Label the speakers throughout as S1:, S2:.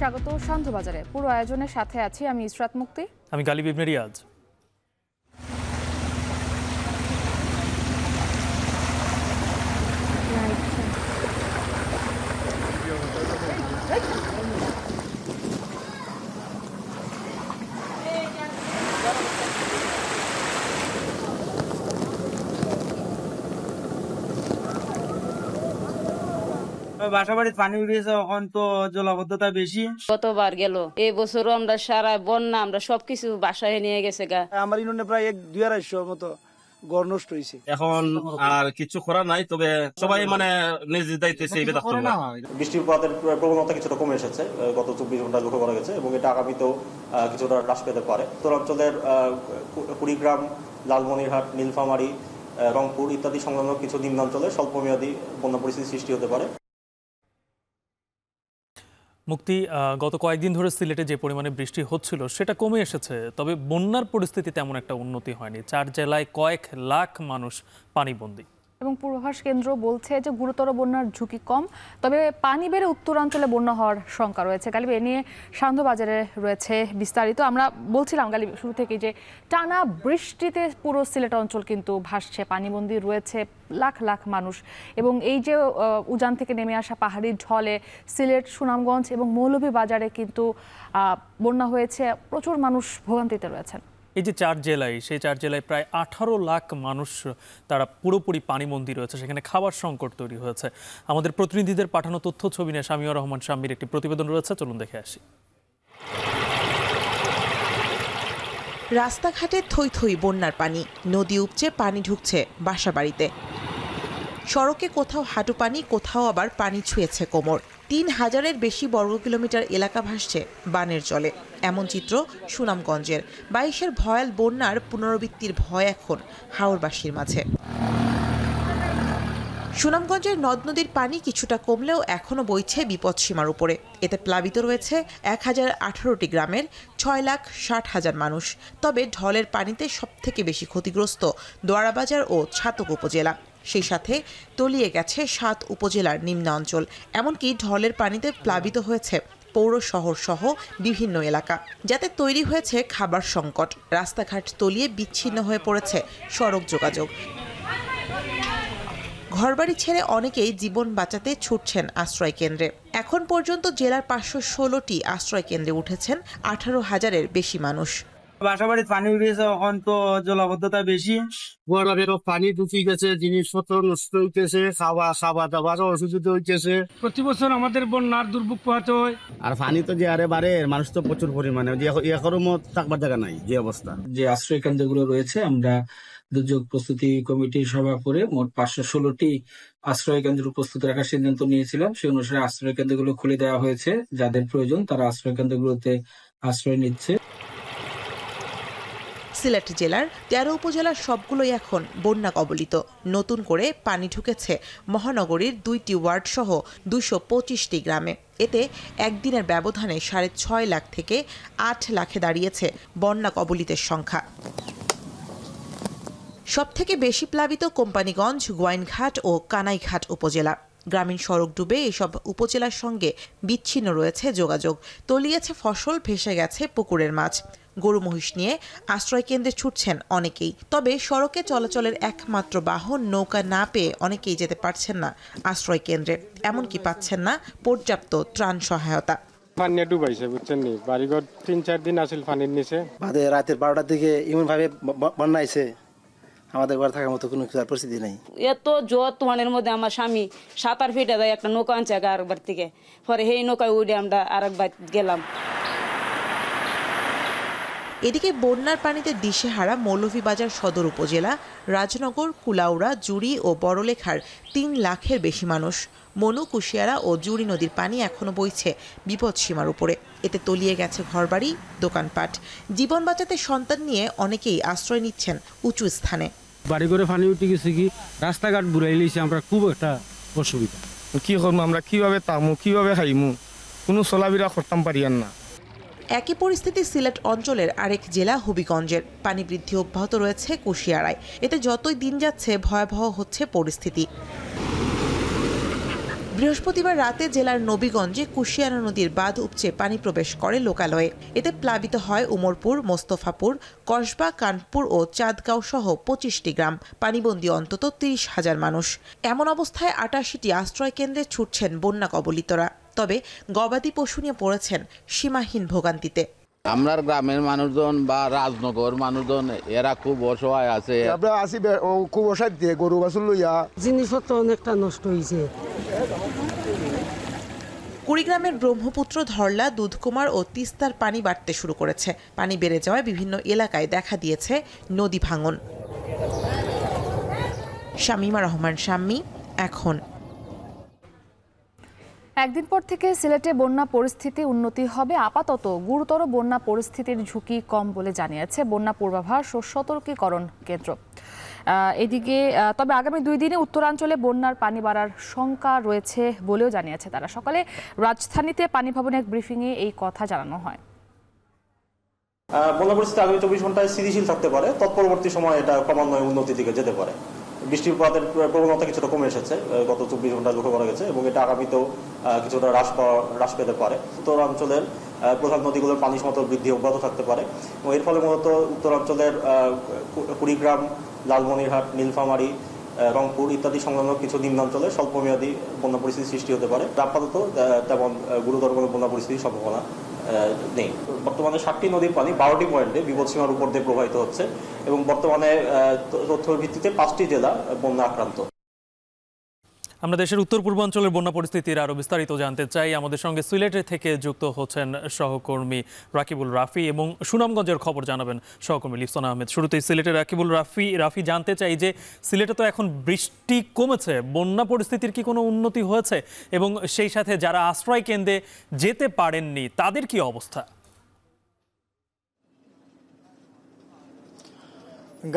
S1: স্বাগত শান্তবাজারে। পুরো আয়োজনের সাথে আছি আমি ইসরাত মুক্তি,
S2: আমি গালিব ইবনে রিয়াজ।
S3: বাসাবাড়িতে পানি উঠেছে, এখন তো জলাবদ্ধতা বেশি।
S4: কতবার গেল এই বছরও আমরা সারা বন্যা আমরা সবকিছু বাসায় নিয়ে গেছে গা।
S3: আমার ইউনিয়নে প্রায় 1-2,500 মতো ঘর নষ্ট হয়েছে।
S5: এখন আর কিছু করার নাই, তবে সবাই মানে নিজ দায়িত্বে
S6: বৃষ্টিপাতের প্রবণতা কিছুটা কমে এসেছে গত 24 ঘন্টায় লক্ষ্য করা গেছে, এবং এটা আগামীতেও কিছুটা হ্রাস পেতে পারে। উত্তরাঞ্চলের কুড়িগ্রাম, লালমনিরহাট, নীলফামারী, রংপুর ইত্যাদি সংলগ্ন কিছু নিম্নাঞ্চলে স্বল্পমেয়াদী বন্যা পরিস্থিতি সৃষ্টি হতে পারে।
S2: মুক্তি, গত কয়েকদিন ধরে সিলেটে যে পরিমাণে বৃষ্টি হচ্ছিল সেটা কমে এসেছে, তবে বন্যার পরিস্থিতি তেমন একটা উন্নতি হয়নি। 4 জেলায় কয়েক লাখ মানুষ পানিবন্দী
S1: এবং পূর্বাভাস কেন্দ্র বলছে যে গুরুতর বন্যার ঝুঁকি কম, তবে পানি বেড়ে উত্তরাঞ্চলে বন্যা হওয়ার শঙ্কা রয়েছে। গালিব, এ নিয়ে শান্তবাজারে রয়েছে বিস্তারিত। আমরা বলছিলাম গালিব শুরু থেকে যে টানা বৃষ্টিতে পুরো সিলেট অঞ্চল কিন্তু ভাসছে, পানিবন্দী রয়েছে লাখ লাখ মানুষ। এবং এই যে উজান থেকে নেমে আসা পাহাড়ি ঢলে সিলেট, সুনামগঞ্জ এবং মৌলভীবাজারে কিন্তু বন্যা হয়েছে, প্রচুর মানুষ ভোগান্তিতে রয়েছেন।
S2: এই যে 4 জেলায়, সেই 4 জেলায় প্রায় 18 লাখ মানুষ তারা পুরোপুরি পানিবন্দী রয়েছে, সেখানে খাবার সংকট তৈরি হয়েছে। আমাদের প্রতিনিধিদের পাঠানো তথ্য ছবি নিয়ে শামিউর রহমান শাম্মীর একটি প্রতিবেদন রয়েছে, চলুন দেখে আসি।
S7: রাস্তাঘাটে থই থই বন্যার পানি, নদী উপচে পানি ঢুকছে বাসাবাড়িতে। সড়কে কোথাও হাঁটু পানি, কোথাও আবার পানি ছুঁয়েছে কোমর। 3000-এর বেশি বর্গ কিলোমিটার এলাকা ভাসছে বানের জলে। এমন চিত্র সুনামগঞ্জের। 22-এর ভয়াল বন্যার পুনরাবৃত্তির ভয় এখন হাওরবাসীর মাঝে। সুনামগঞ্জের নদ নদীর পানি কিছুটা কমলেও এখনও বইছে বিপদসীমার উপরে। এতে প্লাবিত রয়েছে 1018টি গ্রামের 6,60,000 মানুষ। তবে ঢলের পানিতে সবথেকে বেশি ক্ষতিগ্রস্ত দোয়ারাবাজার ও ছাতক উপজেলা। সেই সাথে তলিয়ে গেছে 7 উপজেলার নিম্নাঞ্চল। এমনকি ঢলের পানিতে প্লাবিত হয়েছে পৌর শহর সহ বিভিন্ন এলাকা, যাতে তৈরি হয়েছে খাবার সংকট। রাস্তাঘাট তলিয়ে বিচ্ছিন্ন হয়ে পড়েছে সড়ক যোগাযোগ। ঘরবাড়ি ছেড়ে অনেকেই জীবন বাঁচাতে ছুটছেন আশ্রয় কেন্দ্রে। এখন পর্যন্ত জেলার 516টি আশ্রয় কেন্দ্রে উঠেছেন 18,000-এর বেশি মানুষ।
S3: বাসাবাড়িতে পানি উঠেছে, এখন তো জলাবদ্ধতা বেশি।
S5: পানি ঢুকে গেছে, জিনিসপত্র নষ্ট হইতেছে, খাওয়া দাবার অসুবিধা হইতেছে।
S8: প্রতি বছর আমাদের বন্যার দুর্ভোগ পোহাতে হয়।
S5: আর পানি তো যে আরে বাড়ে, মানুষ তো প্রচুর পরিমাণে, এখনো থাকবার জায়গা নাই যে অবস্থা।
S9: যে আশ্রয় কেন্দ্রগুলো রয়েছে, আমরা দুর্যোগ প্রস্তুতি কমিটির সভা করে মোট 516টি আশ্রয় কেন্দ্র প্রস্তুত রাখার সিদ্ধান্ত নিয়েছিলাম। সেই অনুসারে আশ্রয় কেন্দ্রগুলো খুলে দেওয়া হয়েছে। যাদের প্রয়োজন তারা আশ্রয় কেন্দ্রগুলোতে আশ্রয় নিচ্ছে।
S7: সিলেট জেলার 13 উপজেলার সবগুলোই এখন বন্যা কবলিত। নতুন করে পানি ঢুকেছে মহানগরীর 2টি ওয়ার্ড সহ 225টি গ্রামে। এতে একদিনের ব্যবধানে 6.5 লাখ থেকে 8 লাখে দাঁড়িয়েছে বন্যা কবলিতের সংখ্যা। সবথেকে বেশি প্লাবিত কোম্পানিগঞ্জ, গোয়াইনঘাট ও কানাইঘাট উপজেলা। গ্রামীণ সড়ক ডুবে এসব উপজেলার সঙ্গে বিচ্ছিন্ন রয়েছে যোগাযোগ। তলিয়েছে ফসল, ভেসে গেছে পুকুরের মাছ। গরু মহিষ নিয়ে আশ্রয় কেন্দ্রে ছুটছেন অনেকেই। তবে সড়কে চলাচলের একমাত্র বাহন নৌকা না পেয়ে অনেকেই যেতে পারছেন না আশ্রয় কেন্দ্রে, এমনকি পাচ্ছেন না পর্যাপ্ত ত্রাণ সহায়তা।
S8: পানি ডুবাইছে, বুঝছেন নি, বাড়িঘর 3-4 দিন আসল পানির নিচে।
S3: রাতের 12টার দিকে এমন ভাবে বন্যা আইছে, আমাদের ঘর থাকার মতো কোনো পরিস্থিতি নেই।
S4: এত জোর তুফানের মধ্যে আমার স্বামী সাঁতার ফিটে দেয়, একটা নৌকা আনছে আরেকবার থেকে, পরে সেই নৌকায় উঠে আমরা আরেকবার গেলাম।
S7: এদিকে বন্যার পানিতে দিশেহারা মৌলভীবাজার সদর উপজেলা, রাজনগর, কুলাউড়া, জুড়ি ও বড়লেখার 3 লাখের বেশি মানুষ। মনু, কুশিয়ারা ও জুড়ি নদীর পানি এখনো বইছে বিপদসীমার উপরে। এতে তলিয়ে গেছে ঘরবাড়ি, দোকানপাট। জীবন বাঁচাতে সন্তান নিয়ে অনেকেই আশ্রয় নিচ্ছেন উঁচু স্থানে।
S8: বাড়ি করে পানি উঠে গেছে, কি রাস্তাঘাট বুড়াই লিয়েছে, আমরা খুব একটা অসুবিধা।
S10: কি করবো আমরা, কিভাবে তামু, কিভাবে খাইমু, কোনো চলাফেরা করতাম পারিয়ান না।
S7: একই পরিস্থিতি সিলেট অঞ্চলের আরেক জেলা হবিগঞ্জের। পানি বৃদ্ধি অব্যাহত রয়েছে কুশিয়ারায়। এতে যতই দিন যাচ্ছে ভয়াবহ হচ্ছে পরিস্থিতি। বৃহস্পতিবার রাতে জেলার নবীগঞ্জে কুশিয়ারা নদীর বাঁধ উপচে পানি প্রবেশ করে লোকালয়ে। এতে প্লাবিত হয় উমরপুর, মোস্তফাপুর, কসবা, কানপুর ও চাঁদগাঁও সহ 25টি গ্রাম। পানিবন্দী অন্তত 30,000 মানুষ। এমন অবস্থায় 88টি আশ্রয় কেন্দ্রে ছুটছেন বন্যা কবলিতরা। তবে গবাদি পশু নিয়ে পড়েছেন সীমাহীন ভোগান্তিতে।
S11: আমরা গ্রামের মানুষজন বা রাজনগর মানুষজন এরা খুব অসহায় আছে।
S5: আমরা আসি খুব অসহায় দিয়ে গরু বাছুর লইয়া
S12: জিনিসপত্র অনেকটা নষ্ট হয়েছে।
S7: কুড়িগ্রামের ব্রহ্মপুত্র, ধরলা, দুধকুমার ও তিস্তার পানি বাড়তে শুরু করেছে। পানি বেড়ে যাওয়ায় বিভিন্ন এলাকায় দেখা দিয়েছে নদী ভাঙন। শামীমা রহমান শাম্মী, এখন।
S1: একদিন পর থেকে সিলেটে বন্যা পরিস্থিতি উন্নতি হবে। আপাতত গুরুতর বন্যা পরিস্থিতির ঝুঁকি কম বলে জানিয়েছে বন্যা পূর্বাভাস ও সতর্কীকরণ কেন্দ্র। এদিকে তবে আগামী 2 দিনে উত্তরাঞ্চলে বন্যার পানি বাড়ার শঙ্কা রয়েছে বলেও জানিয়েছে তারা। সকালে রাজধানীতে পানি ভবনে এক ব্রিফিংয়ে এই কথা জানানো হয়।
S6: বন্যা পরিস্থিতি আগামী 24 ঘন্টায় স্থিতিশীল থাকতে পারে। তৎপরবর্তী সময় এটা ক্রমান্বয়ে উন্নতির দিকে যেতে পারে। বৃষ্টিপাতের প্রবণতা কিছুটা কমে এসেছে গত 24 ঘন্টায় লক্ষ্য করা গেছে এবং এটা আগামীতেও কিছুটা হ্রাস পেতে পারে। উত্তরাঞ্চলের প্রধান নদীগুলোর পানি সমতল বৃদ্ধি অব্যাহত থাকতে পারে এবং এর ফলে মূলত উত্তরাঞ্চলের কুড়িগ্রাম, লালমনিরহাট, নীলফামারী, রংপুর ইত্যাদি সংলগ্ন কিছু নিম্নাঞ্চলে স্বল্পমেয়াদী বন্যা পরিস্থিতি সৃষ্টি হতে পারে। আপাতত তেমন গুরুতর কোনো বন্যা পরিস্থিতির সম্ভাবনা নেই। বর্তমানে 7টি নদীর পানি 12টি পয়েন্টে বিপদসীমার উপর দিয়ে প্রবাহিত হচ্ছে এবং বর্তমানে তথ্যের ভিত্তিতে 5টি জেলা বন্যা আক্রান্ত।
S2: আমরা দেশের উত্তর পূর্বাঞ্চলের বন্যা পরিস্থিতির আরও বিস্তারিত জানতে চাই। আমাদের সঙ্গে সিলেটে থেকে যুক্ত হচ্ছেন সহকর্মী রাকিবুল রাফি এবং সুনামগঞ্জের খবর জানাবেন সহকর্মী লিফসান আহমেদ। শুরুতেই সিলেটের রাকিবুল রাফি জানতে চাই যে সিলেটে তো এখন বৃষ্টি কমেছে, বন্যা পরিস্থিতির কি কোনো উন্নতি হয়েছে এবং সেই সাথে যারা আশ্রয় কেন্দ্রে যেতে পারেননি তাদের কি অবস্থা?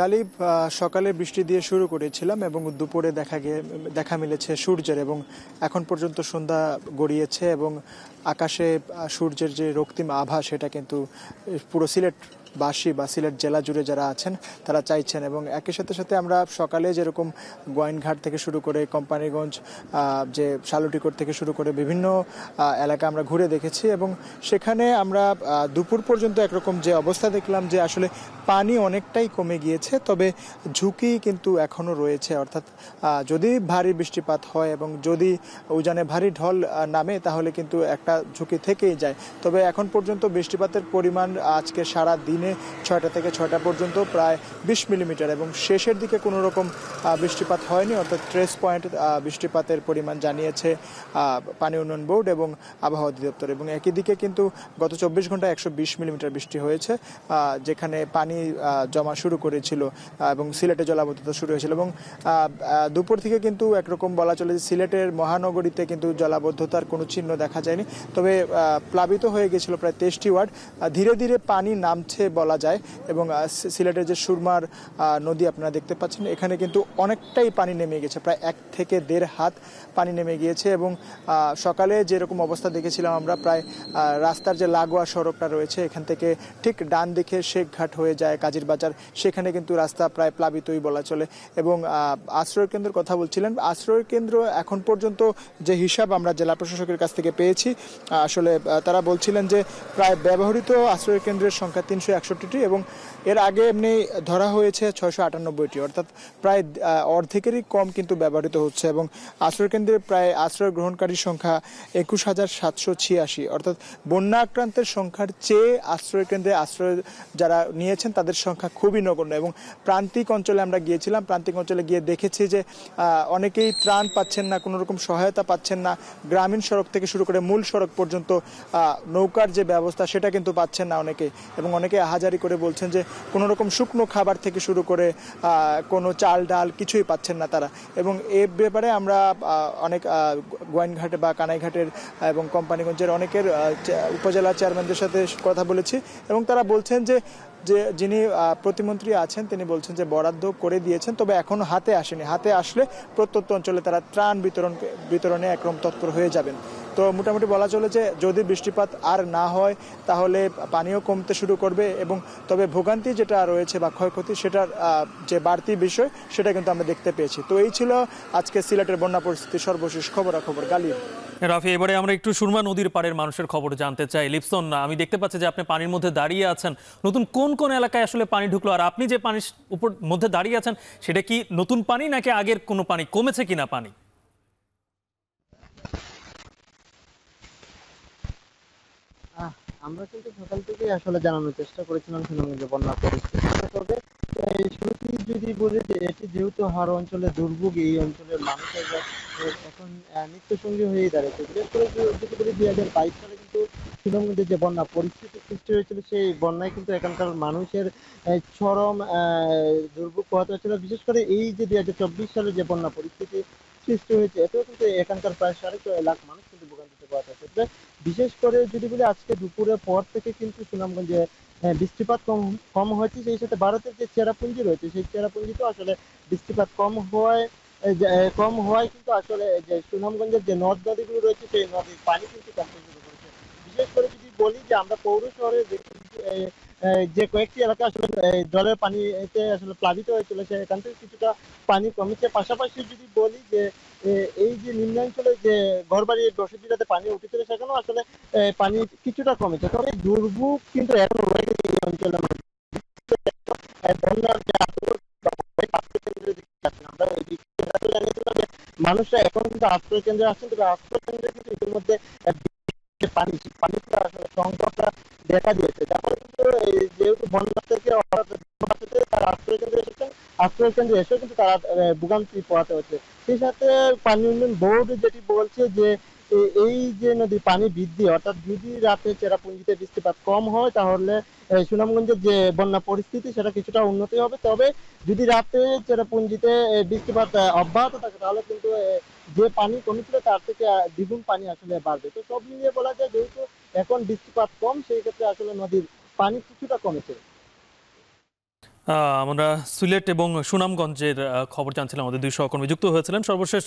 S13: গালিব, সকালে বৃষ্টি দিয়ে শুরু করেছিলাম এবং দুপুরে দেখা মিলেছে সূর্যের এবং এখন পর্যন্ত সন্ধ্যা গড়িয়েছে এবং আকাশে সূর্যের যে রক্তিম আভা সেটা কিন্তু পুরো সিলেটবাসী বা সিলেট জেলা জুড়ে যারা আছেন তারা চাইছেন। এবং একই সাথে আমরা সকালে যেরকম গোয়াইনঘাট থেকে শুরু করে কোম্পানিগঞ্জ, যে শালুটিকোট থেকে শুরু করে বিভিন্ন এলাকা আমরা ঘুরে দেখেছি এবং সেখানে আমরা দুপুর পর্যন্ত একরকম যে অবস্থা দেখলাম যে আসলে পানি অনেকটাই কমে গিয়েছে, তবে ঝুঁকি কিন্তু এখনও রয়েছে। অর্থাৎ যদি ভারী বৃষ্টিপাত হয় এবং যদি উজানে ভারী ঢল নামে তাহলে কিন্তু একটা ঝুঁকি থেকেই যায়। তবে এখন পর্যন্ত বৃষ্টিপাতের পরিমাণ আজকে সারা দিনে 6টা থেকে 6টা পর্যন্ত প্রায় 20 মিলিমিটার এবং শেষের দিকে কোনো রকম বৃষ্টিপাত হয়নি। অর্থাৎ ট্রেস পয়েন্ট বৃষ্টিপাতের পরিমাণ জানিয়েছে পানি উন্নয়ন বোর্ড এবং আবহাওয়া অধিদপ্তর। এবং একই দিকে কিন্তু গত 24 ঘন্টায় 120 মিলিমিটার বৃষ্টি হয়েছে, যেখানে পানি জমা শুরু করেছিল এবং সিলেটে জলাবদ্ধতা শুরু হয়েছিল। এবং দুপুর থেকে কিন্তু একরকম বলা চলে যে সিলেটের মহানগরীতে কিন্তু জলাবদ্ধতার কোনো চিহ্ন দেখা যায়নি, তবে প্লাবিত হয়ে গেছিল প্রায় 23টি ওয়ার্ড। ধীরে ধীরে পানি নামছে বলা যায় এবং সিলেটের যে সুরমার নদী আপনারা দেখতে পাচ্ছেন এখানে কিন্তু অনেকটাই পানি নেমে গেছে, প্রায় 1 থেকে 1.5 হাত পানি নেমে গিয়েছে। এবং সকালে যেরকম অবস্থা দেখেছিলাম আমরা, প্রায় রাস্তার যে লাগোয়া সড়কটা রয়েছে এখান থেকে ঠিক ডান দিকে শেখঘাট হয়ে যায় কাজীর বাজার, সেখানে কিন্তু রাস্তা প্রায় প্লাবিতই বলা চলে। এবং আশ্রয় কেন্দ্রের কথা বলছিলেন, আশ্রয় কেন্দ্র এখন পর্যন্ত যে হিসাব আমরা জেলা প্রশাসকের কাছ থেকে পেয়েছি, আসলে তারা বলছিলেন যে প্রায় ব্যবহৃত আশ্রয় কেন্দ্রের সংখ্যা 361টি এবং এর আগে এমনি ধরা হয়েছে 698টি, অর্থাৎ প্রায় অর্ধেকেরই কম কিন্তু ব্যবহৃত হচ্ছে। এবং আশ্রয় কেন্দ্রে প্রায় আশ্রয় গ্রহণকারীর সংখ্যা 21,786, অর্থাৎ বন্যা আক্রান্তের সংখ্যার চেয়ে আশ্রয় কেন্দ্রে আশ্রয় যারা নিয়েছেন তাদের সংখ্যা খুবই নগণ্য। এবং প্রান্তিক অঞ্চলে আমরা গিয়েছিলাম, প্রান্তিক অঞ্চলে গিয়ে দেখেছি যে অনেকেই ত্রাণ পাচ্ছেন না, কোনো রকম সহায়তা পাচ্ছেন না। গ্রামীণ সড়ক থেকে শুরু করে মূল সড়ক পর্যন্ত নৌকার যে ব্যবস্থা সেটা কিন্তু পাচ্ছেন না অনেকে, এবং অনেকে আহাজারি করে বলছেন যে কোনো রকম শুকনো খাবার থেকে শুরু করে কোনো চাল ডাল কিছুই পাচ্ছেন না তারা। এবং এ ব্যাপারে আমরা অনেক গোয়াইনঘাটে বা কানাইঘাটের এবং কোম্পানিগঞ্জের অনেকের উপজেলা চেয়ারম্যানদের সাথে কথা বলেছি এবং তারা বলছেন যে যিনি প্রতিমন্ত্রী আছেন তিনি বলছেন যে বরাদ্দ করে দিয়েছেন, তবে এখনো হাতে আসেনি। হাতে আসলে প্রত্যন্ত অঞ্চলে তারা ত্রাণ বিতরণে একরকম তৎপর হয়ে যাবেন। তো মোটামুটি বলা চলে যে যদি বৃষ্টিপাত আর না হয় তাহলে পানিও কমতে শুরু করবে, এবং তবে ভোগান্তি যেটা রয়েছে বা ক্ষয়ক্ষতি সেটার যে বাড়তি বিষয় সেটা কিন্তু আমরা দেখতে পেয়েছি। তো এই ছিল আজকে সিলেটের বন্যা পরিস্থিতির সর্বশেষ খবরাখবর। গালিব,
S2: রাফি, এবারে আমরা একটু সুরমা নদীর পাড়ের মানুষের খবর জানতে চাই। লিপসন, আমি দেখতে পাচ্ছি যে আপনি পানির মধ্যে দাঁড়িয়ে আছেন। নতুন কোন কোন এলাকায় আসলে পানি ঢুকলো, আর আপনি যে পানির উপর মধ্যে দাঁড়িয়ে আছেন সেটা কি নতুন পানি নাকি আগের কোনো পানি, কমেছে কিনা পানি?
S14: আমরা কিন্তু সকাল থেকে আসলে জানানোর চেষ্টা করেছিলাম সুনামগঞ্জে বন্যা পরিস্থিতি। তবে শুরুতেই যদি বলি যে এটি যেহেতু হার অঞ্চলে দুর্ভোগ, এই অঞ্চলের মানুষের এখন নিত্যসঙ্গী হয়েই দাঁড়িয়েছে। বিশেষ করে যদি বলি 2022 সালে কিন্তু সুনামগঞ্জে যে বন্যা পরিস্থিতি সৃষ্টি হয়েছিল, সেই বন্যায় কিন্তু এখানকার মানুষের চরম দুর্ভোগ পোহাতে হচ্ছিল। বিশেষ করে এই যে 2024 সালে যে বন্যা পরিস্থিতি সৃষ্টি হয়েছে, এতেও কিন্তু এখানকার প্রায় 6.5 লাখ মানুষ কিন্তু ভোগান্তিতে পোহাতে হচ্ছে। বিশেষ করে যদি বলি আজকে দুপুরের পর থেকে কিন্তু সুনামগঞ্জে বৃষ্টিপাত কম হয়েছে, সেই সাথে ভারতের যে চেরাপুঞ্জি রয়েছে সেই চেরাপুঞ্জিতেও আসলে বৃষ্টিপাত কম হওয়ায় কিন্তু আসলে যে সুনামগঞ্জের যে নদ নদীগুলো রয়েছে সেই নদীর পানি কিন্তু কমতে শুরু করেছে। বিশেষ করে যদি বলি যে আমরা পৌর শহরে যে কয়েকটি এলাকা আসলে জলের পানিতে আসলে প্লাবিত হয়েছিল, সেখান থেকে কিছুটা পানি কমেছে। পাশাপাশি যদি বলি যে এই যে নিম্নাঞ্চলে যে ঘরবাড়ি বসতিটাতে পানি উঠেছিল, সেখানেও আসলে পানি কিছুটা কমেছে। তবে দুর্ভোগ কিন্তু এখন রয়ে গেছে এই অঞ্চলের মধ্যে। মানুষরা এখন কিন্তু আশ্রয় কেন্দ্রে আসছেন, তবে আশ্রয় কেন্দ্রে কিন্তু ইতিমধ্যে পানিটা আসলে সংকটটা দেখা দিয়েছে। যার ফলে কিন্তু যেহেতু বন্যা থেকে তারা আশ্রয় কেন্দ্রে এসেছেন, আশ্রয় কেন্দ্রে এসেও কিন্তু তারা ভোগান্তি পোহাতে হচ্ছে। সেই সাথে পানি উন্নয়ন বোর্ড যেটি বলছে যে এই যে নদীর পানি বৃদ্ধি, অর্থাৎ যদি রাতে চেরাপুঞ্জিতে বৃষ্টিপাত কম হয় তাহলে সুনামগঞ্জের যে বন্যা পরিস্থিতি সেটা কিছুটা উন্নতি হবে। তবে যদি রাতে চেরাপুঞ্জিতে বৃষ্টিপাত অব্যাহত থাকে তাহলে কিন্তু যে পানি কমেছিল তার থেকে দ্বিগুণ পানি আসলে বাড়বে। তো সব মিলিয়ে বলা যায় যেহেতু এখন বৃষ্টিপাত কম, সেই ক্ষেত্রে আসলে নদীর পানি কিছুটা কমেছে।
S2: আমরা সিলেট এবং সুনামগঞ্জের খবর জানছিলাম, আমাদের দুই সহকর্মী যুক্ত হয়েছিলেন। সর্বশেষ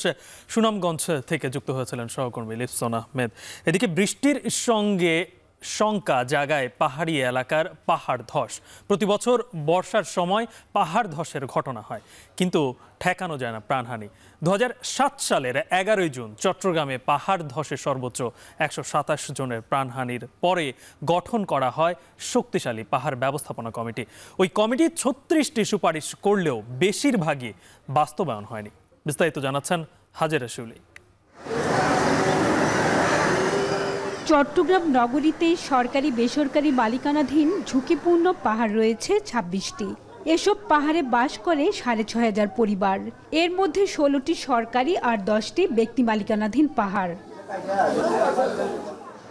S2: সুনামগঞ্জ থেকে যুক্ত হয়েছিলেন সহকর্মী লিপসন আহমেদ। এদিকে বৃষ্টির সঙ্গে শঙ্কা জাগায় পাহাড়ি এলাকার পাহাড় ধস। প্রতি বছর বর্ষার সময় পাহাড় ধসের ঘটনা হয়, কিন্তু ঠেকানো যায় না প্রাণহানি। 2007 সালের 11 জুন চট্টগ্রামে পাহাড় ধসে সর্বোচ্চ 127 জনের প্রাণহানির পরে গঠন করা হয় শক্তিশালী পাহাড় ব্যবস্থাপনা কমিটি। ওই কমিটি 36টি সুপারিশ করলেও বেশিরভাগই বাস্তবায়ন হয়নি। বিস্তারিত জানাচ্ছেন হাজেরা শিউলি।
S15: চট্টগ্রাম নগরীতে সরকারি বেসরকারি মালিকানাধীন ঝুঁকিপূর্ণ পাহাড় রয়েছে 26টি। এসব পাহাড়ে বাস করে 6500 পরিবার। এর মধ্যে 16টি সরকারি আর 10টি ব্যক্তি মালিকানাধীন পাহাড়।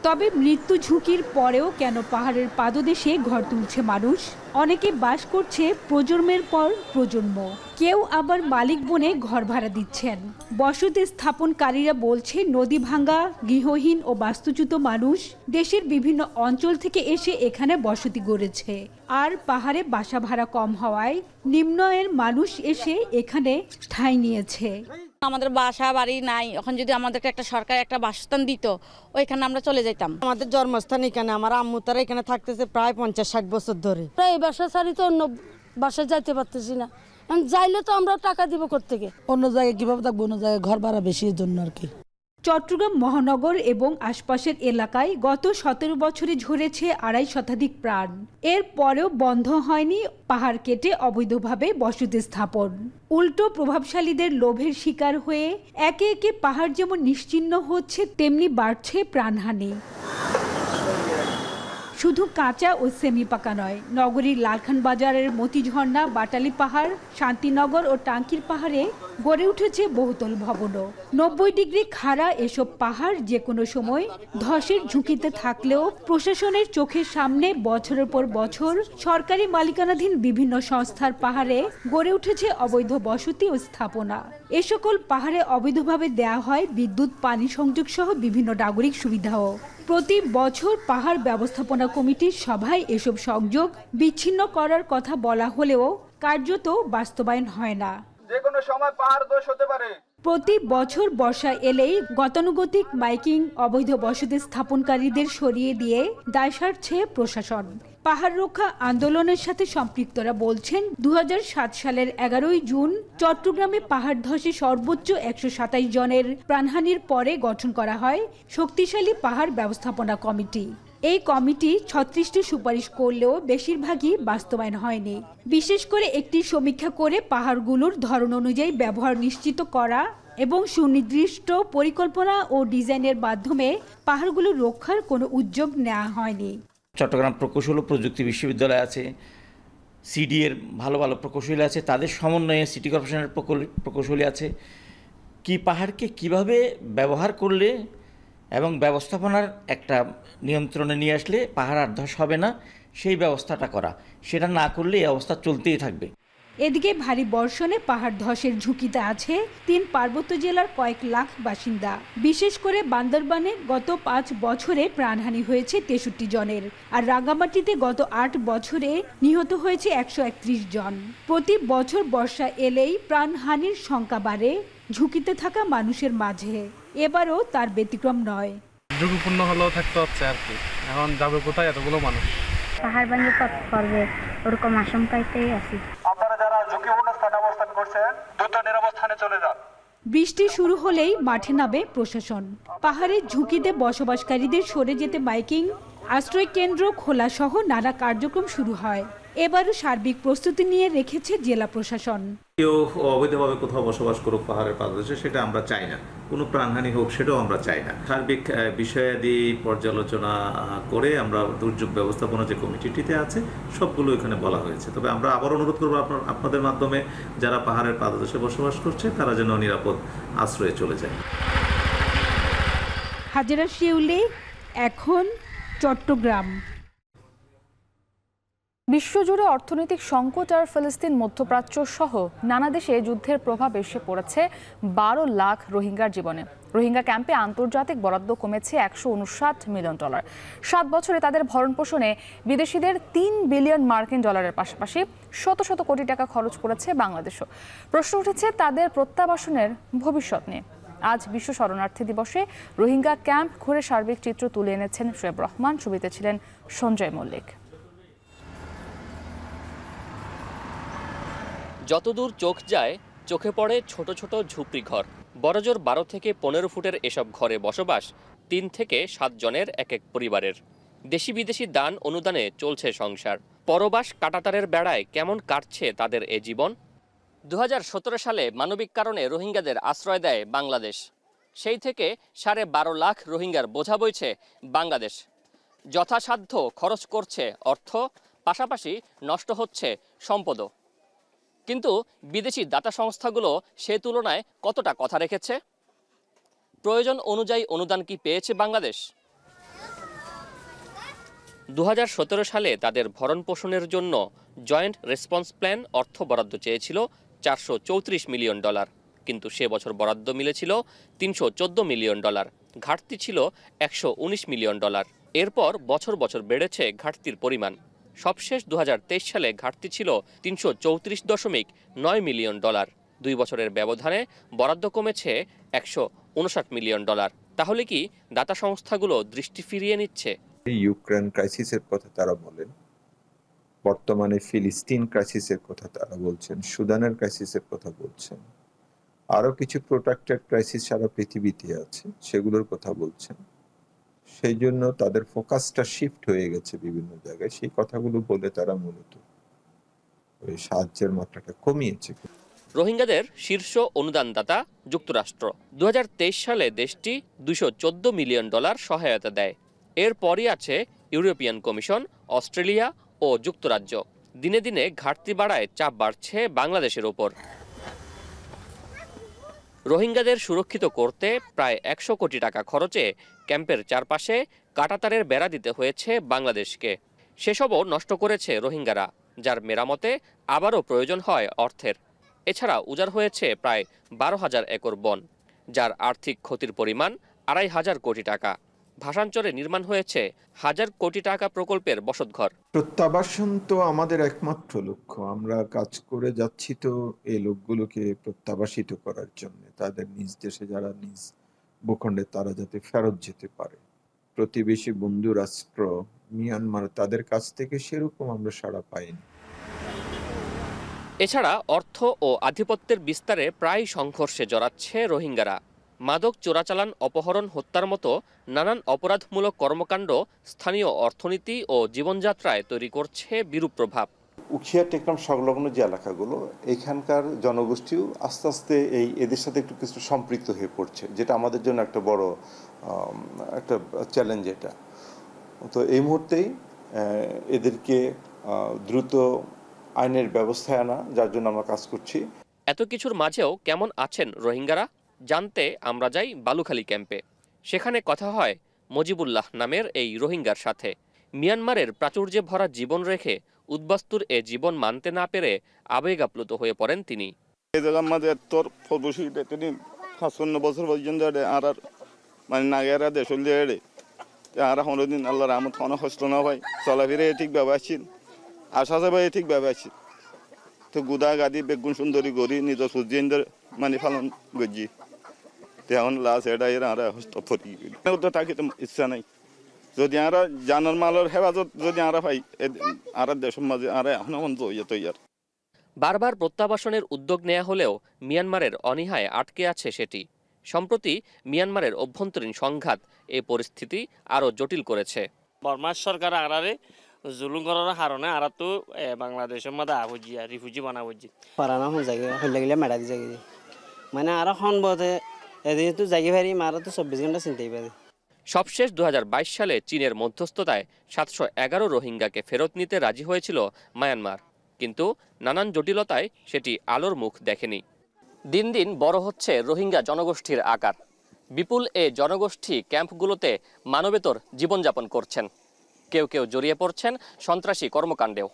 S15: তবে মৃত্যু ঝুঁকির পরেও কেন পাহাড়ের পাদদেশে ঘর তুলছে মানুষ? অনেকে বাস করছে প্রজন্মের পর প্রজন্ম, কেউ আবার মালিক বনে ঘর ভাড়া দিচ্ছেন। বসতি স্থাপনকারীরা বলছে নদী ভাঙ্গা, গৃহহীন ও বাস্তুচ্যুত মানুষ দেশের বিভিন্ন অঞ্চল থেকে এসে এখানে বসতি গড়েছে। আর পাহাড়ে বাসা ভাড়া কম হওয়ায় নিম্ন আয়ের মানুষ এসে এখানে ঠাঁই নিয়েছে।
S16: আমাদের বাসা বাড়ি নাই, এখন যদি আমাদেরকে একটা সরকার একটা বাসস্থান দিত ওইখানে আমরা চলে যেতাম।
S12: আমাদের জন্মস্থান এখানে, আমার আম্মু তারা এখানে থাকতেছে প্রায় 50-60 বছর ধরে। প্রায় এই বাসা ছাড়ি তো অন্য বাসায় যাইতে পারতেছি না, যাইলে তো আমরা টাকা দিব কোত্থেকে।
S17: অন্য জায়গায় কিভাবে থাকবো, অন্য জায়গায় ঘর ভাড়া বেশি জন্য আর কি।
S15: চট্টগ্রাম মহানগর এবং আশপাশের এলাকায় গত 17 বছরে ঝরেছে 2.5 শতাধিক প্রাণ। এর পরেও বন্ধ হয়নি পাহাড় কেটে অবৈধভাবে বসতি স্থাপন। উল্টো প্রভাবশালীদের লোভের শিকার হয়ে একে একে পাহাড় যেমন নিশ্চিহ্ন হচ্ছে, তেমনি বাড়ছে প্রাণহানি। শুধু কাঁচা ও সেমি পাকা নয়, নগরীর লালখান বাজারের মতিঝর্ণা, বাটালি পাহাড়, শান্তিনগর ও টাঙ্কির পাহাড়ে গড়ে উঠেছে বহুতল ভবনও। 90 ডিগ্রি খাড়া এসব পাহাড় যে কোনো সময় ধসের ঝুঁকিতে থাকলেও প্রশাসনের চোখের সামনে বছরের পর বছর সরকারি মালিকানাধীন বিভিন্ন সংস্থার পাহাড়ে গড়ে উঠেছে অবৈধ বসতি ও স্থাপনা। এ সকল পাহাড়ে অবৈধভাবে দেয়া হয় বিদ্যুৎ, পানি সংযোগ সহ বিভিন্ন নাগরিক সুবিধাও। প্রতি বছর পাহাড় ব্যবস্থাপনা কমিটির সভায় এসব সংযোগ বিচ্ছিন্ন করার কথা বলা হলেও কার্যত বাস্তবায়ন হয় না।
S18: যে কোনো সময় পাহাড় ধস হতে পারে।
S15: প্রতি বছর বর্ষা এলেই গতানুগতিক মাইকিং অবৈধ বসতি স্থাপনকারীদের সরিয়ে দিয়ে দায় সারছে প্রশাসন। পাহাড় রক্ষা আন্দোলনের সাথে সম্পৃক্তরা বলছেন 2007 সালের 11 জুন চট্টগ্রামে পাহাড় ধসে সর্বোচ্চ 127 জনের প্রাণহানির পরে গঠন করা হয় শক্তিশালী পাহাড় ব্যবস্থাপনা কমিটি। এই কমিটি 36টি সুপারিশ করলেও বেশিরভাগই বাস্তবায়ন হয়নি। বিশেষ করে একটি সমীক্ষা করে পাহাড়গুলোর ধরন অনুযায়ী ব্যবহার নিশ্চিত করা এবং সুনির্দিষ্ট পরিকল্পনা ও ডিজাইনের মাধ্যমে পাহাড়গুলো রক্ষার কোনো উদ্যোগ নেওয়া হয়নি।
S18: চট্টগ্রাম প্রকৌশল ও প্রযুক্তি বিশ্ববিদ্যালয় আছে, সিডি এর ভালো ভালো প্রকৌশলী আছে, তাদের সমন্বয়ে সিটি কর্পোরেশনের প্রকৌশলী আছে। কি পাহাড়কে কিভাবে ব্যবহার করলে এবং ব্যবস্থাপনার একটা নিয়ন্ত্রণে নিয়ে আসলে পাহাড় আর ধস হবে না, সেই ব্যবস্থাটা করা। সেটা না করলে এই অবস্থা চলতেই থাকবে।
S15: এদিকে ভারী বর্ষণে পাহাড় ধসের ঝুঁকিতে আছে 3 পার্বত্য জেলার কয়েক লাখ বাসিন্দা। বিশেষ করে বান্দরবানে গত 5 বছরে প্রাণহানি হয়েছে 63 জনের, আর রাঙ্গামাটিতে গত 8 বছরে নিহত হয়েছে 131 জন। প্রতি বছর বর্ষা এলেই প্রাণহানির সংখ্যা বাড়ে ঝুঁকিতে থাকা মানুষের মাঝে। এবারও তার ব্যতিক্রম নয়।
S10: ঝুঁকিপূর্ণ হলেও থাকতে হচ্ছে আর কি। এখন যাবে কোথায় এতগুলো মানুষ?
S19: পাহাড় ভাঙে পথ করবে ওরকম আশঙ্কাতেই আছি।
S20: আপনারা যারা ঝুঁকিপূর্ণ স্থানে অবস্থান করছেন দ্রুত নিরাপদ চলে যান।
S15: বৃষ্টি শুরু হলেই মাঠে নামে প্রশাসন। পাহাড়ের ঝুঁকিতে বসবাসকারীদের সরে যেতে মাইকিং, আশ্রয় কেন্দ্র খোলা সহ নানা কার্যক্রম শুরু হয়। এবারও সার্বিক প্রস্তুতি নিয়ে রেখেছে জেলা প্রশাসন।
S21: কেউ অবৈধভাবে কোথাও বসবাস করুক পাহাড়ের পাদদেশে, সেটা আমরা চাই না। কোনো প্রাণহানি হোক সেটাও আমরা চাই না। সার্বিক বিষয়াদি পর্যালোচনা করে আমরা দুর্যোগ ব্যবস্থাপনা যে কমিটিটিতে আছে সবগুলো এখানে বলা হয়েছে। তবে আমরা আবার অনুরোধ করবো আপনাদের মাধ্যমে যারা পাহাড়ের পাদদেশে বসবাস করছে তারা যেন নিরাপদ আশ্রয়ে চলে যায়।
S15: হাজেরা শিউলি, এখন চট্টগ্রাম।
S1: বিশ্বজুড়ে অর্থনৈতিক সংকট আর ফিলিস্তিন, মধ্যপ্রাচ্য সহ নানা দেশে যুদ্ধের প্রভাব এসে পড়েছে 12 লাখ রোহিঙ্গার জীবনে। রোহিঙ্গা ক্যাম্পে আন্তর্জাতিক বরাদ্দ কমেছে $159 মিলিয়ন। 7 বছরে তাদের ভরণ পোষণে বিদেশিদের $3 বিলিয়ন মার্কিন ডলারের পাশাপাশি শত শত কোটি টাকা খরচ করেছে বাংলাদেশও। প্রশ্ন উঠেছে তাদের প্রত্যাবাসনের ভবিষ্যৎ নিয়ে। আজ বিশ্ব শরণার্থী দিবসে রোহিঙ্গা ক্যাম্প ঘুরে সার্বিক চিত্র তুলে এনেছেন শোয়েব রহমান। ছবিতে ছিলেন সঞ্জয় মল্লিক।
S22: যতদূর চোখ যায় চোখে পড়ে ছোট ছোট ঝুপড়ি ঘর। বড়জোর 12 থেকে 15 ফুটের এসব ঘরে বসবাস 3 থেকে 7 জনের এক এক পরিবারের। দেশি বিদেশি দান অনুদানে চলছে সংসার। পরবাস কাঁটাতারের বেড়ায় কেমন কাটছে তাদের এ জীবন। 2017 সালে মানবিক কারণে রোহিঙ্গাদের আশ্রয় দেয় বাংলাদেশ। সেই থেকে 12.5 লাখ রোহিঙ্গার বোঝা বইছে বাংলাদেশ। যথাসাধ্য খরচ করছে অর্থ, পাশাপাশি নষ্ট হচ্ছে সম্পদও। কিন্তু বিদেশি দাতা সংস্থাগুলো সে তুলনায় কতটা কথা রেখেছে? প্রয়োজন অনুযায়ী অনুদান কি পেয়েছে বাংলাদেশ? 2017 সালে তাদের ভরণ পোষণের জন্য জয়েন্ট রেসপন্স প্ল্যান অর্থ বরাদ্দ চেয়েছিল $434 মিলিয়ন, কিন্তু সে বছর বরাদ্দ মিলেছিল $314 মিলিয়ন। ঘাটতি ছিল $119 মিলিয়ন। এরপর বছর বছর বেড়েছে ঘাটতির পরিমাণ। সবশেষ 2023 সালে ঘাটতি ছিল $334.9 মিলিয়ন। 2 বছরের ব্যবধানে বরাদ্দ কমেছে $159 মিলিয়ন। তাহলে কি দাতা সংস্থাগুলো দৃষ্টি ফিরিয়ে নিচ্ছে?
S23: ইউক্রেন ক্রাইসিসের কথা তারা বলেন, বর্তমানে ফিলিস্তিন ক্রাইসিসের কথা তারা বলছেন, সুদানের ক্রাইসিসের কথা বলছেন, আরো কিছু প্রোট্রাক্টেড ক্রাইসিস সারা পৃথিবীতে আছে, সেগুলোর কথা বলছেন। সেই জন্য তাদের ফোকাসটা শিফট হয়ে গেছে বিভিন্ন জায়গায়। সেই কথাগুলো বলে তারা মূলত ওই সাহায্যের মাত্রাটা কমিয়েছে।
S22: রোহিঙ্গাদের শীর্ষ অনুদানদাতা যুক্তরাষ্ট্র। 2023 সালে দেশটি $214 মিলিয়ন সহায়তা দেয়। এরপরই আছে ইউরোপিয়ান কমিশন, অস্ট্রেলিয়া ও যুক্তরাজ্য। দিনে দিনে ঘাটতি বাড়ায় চাপ বাড়ছে বাংলাদেশের ওপর। রোহিঙ্গাদের সুরক্ষিত করতে প্রায় 100 কোটি টাকা খরচে ক্যাম্পের চারপাশে কাঁটাতারের বেড়া দিতে হয়েছে বাংলাদেশকে। সেসবও নষ্ট করেছে রোহিঙ্গারা, যার মেরামতে আবারও প্রয়োজন হয় অর্থের। এছাড়া উজাড় হয়েছে প্রায় 12,000 একর বন, যার আর্থিক ক্ষতির পরিমাণ 2,500 কোটি টাকা। ভাসানচরে নির্মাণ হয়েছে হাজার কোটি টাকা প্রকল্পের বসতঘর।
S23: প্রত্যাবাসন তো আমাদের একমাত্র লক্ষ্য। আমরা কাজ করে যাচ্ছি তো এই লোকগুলোকে প্রত্যাবাসিত করার জন্য, তাদের নিজ দেশে যারা নিজ ভূখণ্ডে তারা যাতে ফেরত যেতে পারে। প্রতিবেশী বন্ধু রাষ্ট্র মিয়ানমার, তাদের কাছ থেকে সেরকম আমরা সাড়া পাইনি।
S22: এছাড়া অর্থ ও আধিপত্যের বিস্তারে প্রায় সংঘর্ষে জড়াচ্ছে রোহিঙ্গারা। মাদক চোরাচালান, অপহরণ, হত্যার মতো নানান অপরাধমূলক কর্মকাণ্ড স্থানীয় অর্থনীতি ও জীবনযাত্রায় তৈরি করছে বিরূপ প্রভাব।
S3: উখিয়া টেকনাফ সংলগ্ন যে এলাকাগুলো, এখানকার জনগোষ্ঠীও আস্তে আস্তে এদের সাথে একটু কিছু সম্পৃক্ত হয়ে পড়ছে, যেটা আমাদের জন্য একটা বড় একটা চ্যালেঞ্জ। এটা তো এই মুহূর্তেই এদেরকে দ্রুত আইনের ব্যবস্থায় আনা, যার জন্য আমরা কাজ করছি।
S22: এত কিছুর মাঝেও কেমন আছেন রোহিঙ্গারা জানতে আমরা যাই বালুখালী ক্যাম্পে। সেখানে কথা হয় মজিবুল্লাহ নামের এই রোহিঙ্গার সাথে। মিয়ানমারের প্রাচুর্যে ভরা জীবন রেখে উদ্বাস্তুর এ জীবন মানতে না পেরে আবেগ আপ্লুত হয়ে পড়েন তিনি।
S10: এই জায়গার মাঝে তোর তিনি 55 বছর পর্যন্ত আর মানে নাগেরা দেশ আর 15 দিন আল্লাহর রহমত কোনো কষ্ট না হয়, চলাফেরা ঠিক ব্যবহারশীল, আসা যাবে ঠিক ব্যবহারশীল। তো গুদা গাদি বেগুন সুন্দরী গড়ি নিজ সূর্যেন্দ্র মানে পালন গজি তেমন লাশ এটা এর আর হস্তফরি তো থাকি তো ইচ্ছা নাই। যদি আমরা জানার মালের হেফাজত যদি আমরা পাই আর দেশের মাঝে আর এখন তৈয়ার।
S22: বারবার প্রত্যাবাসনের উদ্যোগ নেওয়া হলেও মিয়ানমারের অনীহায় আটকে আছে সেটি। সম্প্রতি মিয়ানমারের অভ্যন্তরীণ সংঘাত এই পরিস্থিতি আরও জটিল করেছে।
S4: বর্মার সরকার আরারে জুলুম করার কারণে আর তো বাংলাদেশের মধ্যে আবুজিয়া রিফিউজি বানাবুজি
S9: পারানা হন জায়গা হইলে গেলে মেডাক জায়গা মানে আর হন বতে এদিন তো জায়গা ভারি মারা তো 24 ঘন্টা চিন্তাই পারে।
S22: সবশেষ 2022 সালে চীনের মধ্যস্থতায় 711 রোহিঙ্গাকে ফেরত নিতে রাজি হয়েছিল মায়ানমার, কিন্তু নানান জটিলতায় সেটি আলোর মুখ দেখেনি। দিন দিন বড় হচ্ছে রোহিঙ্গা জনগোষ্ঠীর আকার। বিপুল এ জনগোষ্ঠী ক্যাম্পগুলোতে মানবেতর জীবনযাপন করছেন। কেউ কেউ জড়িয়ে পড়ছেন সন্ত্রাসী কর্মকাণ্ডেও।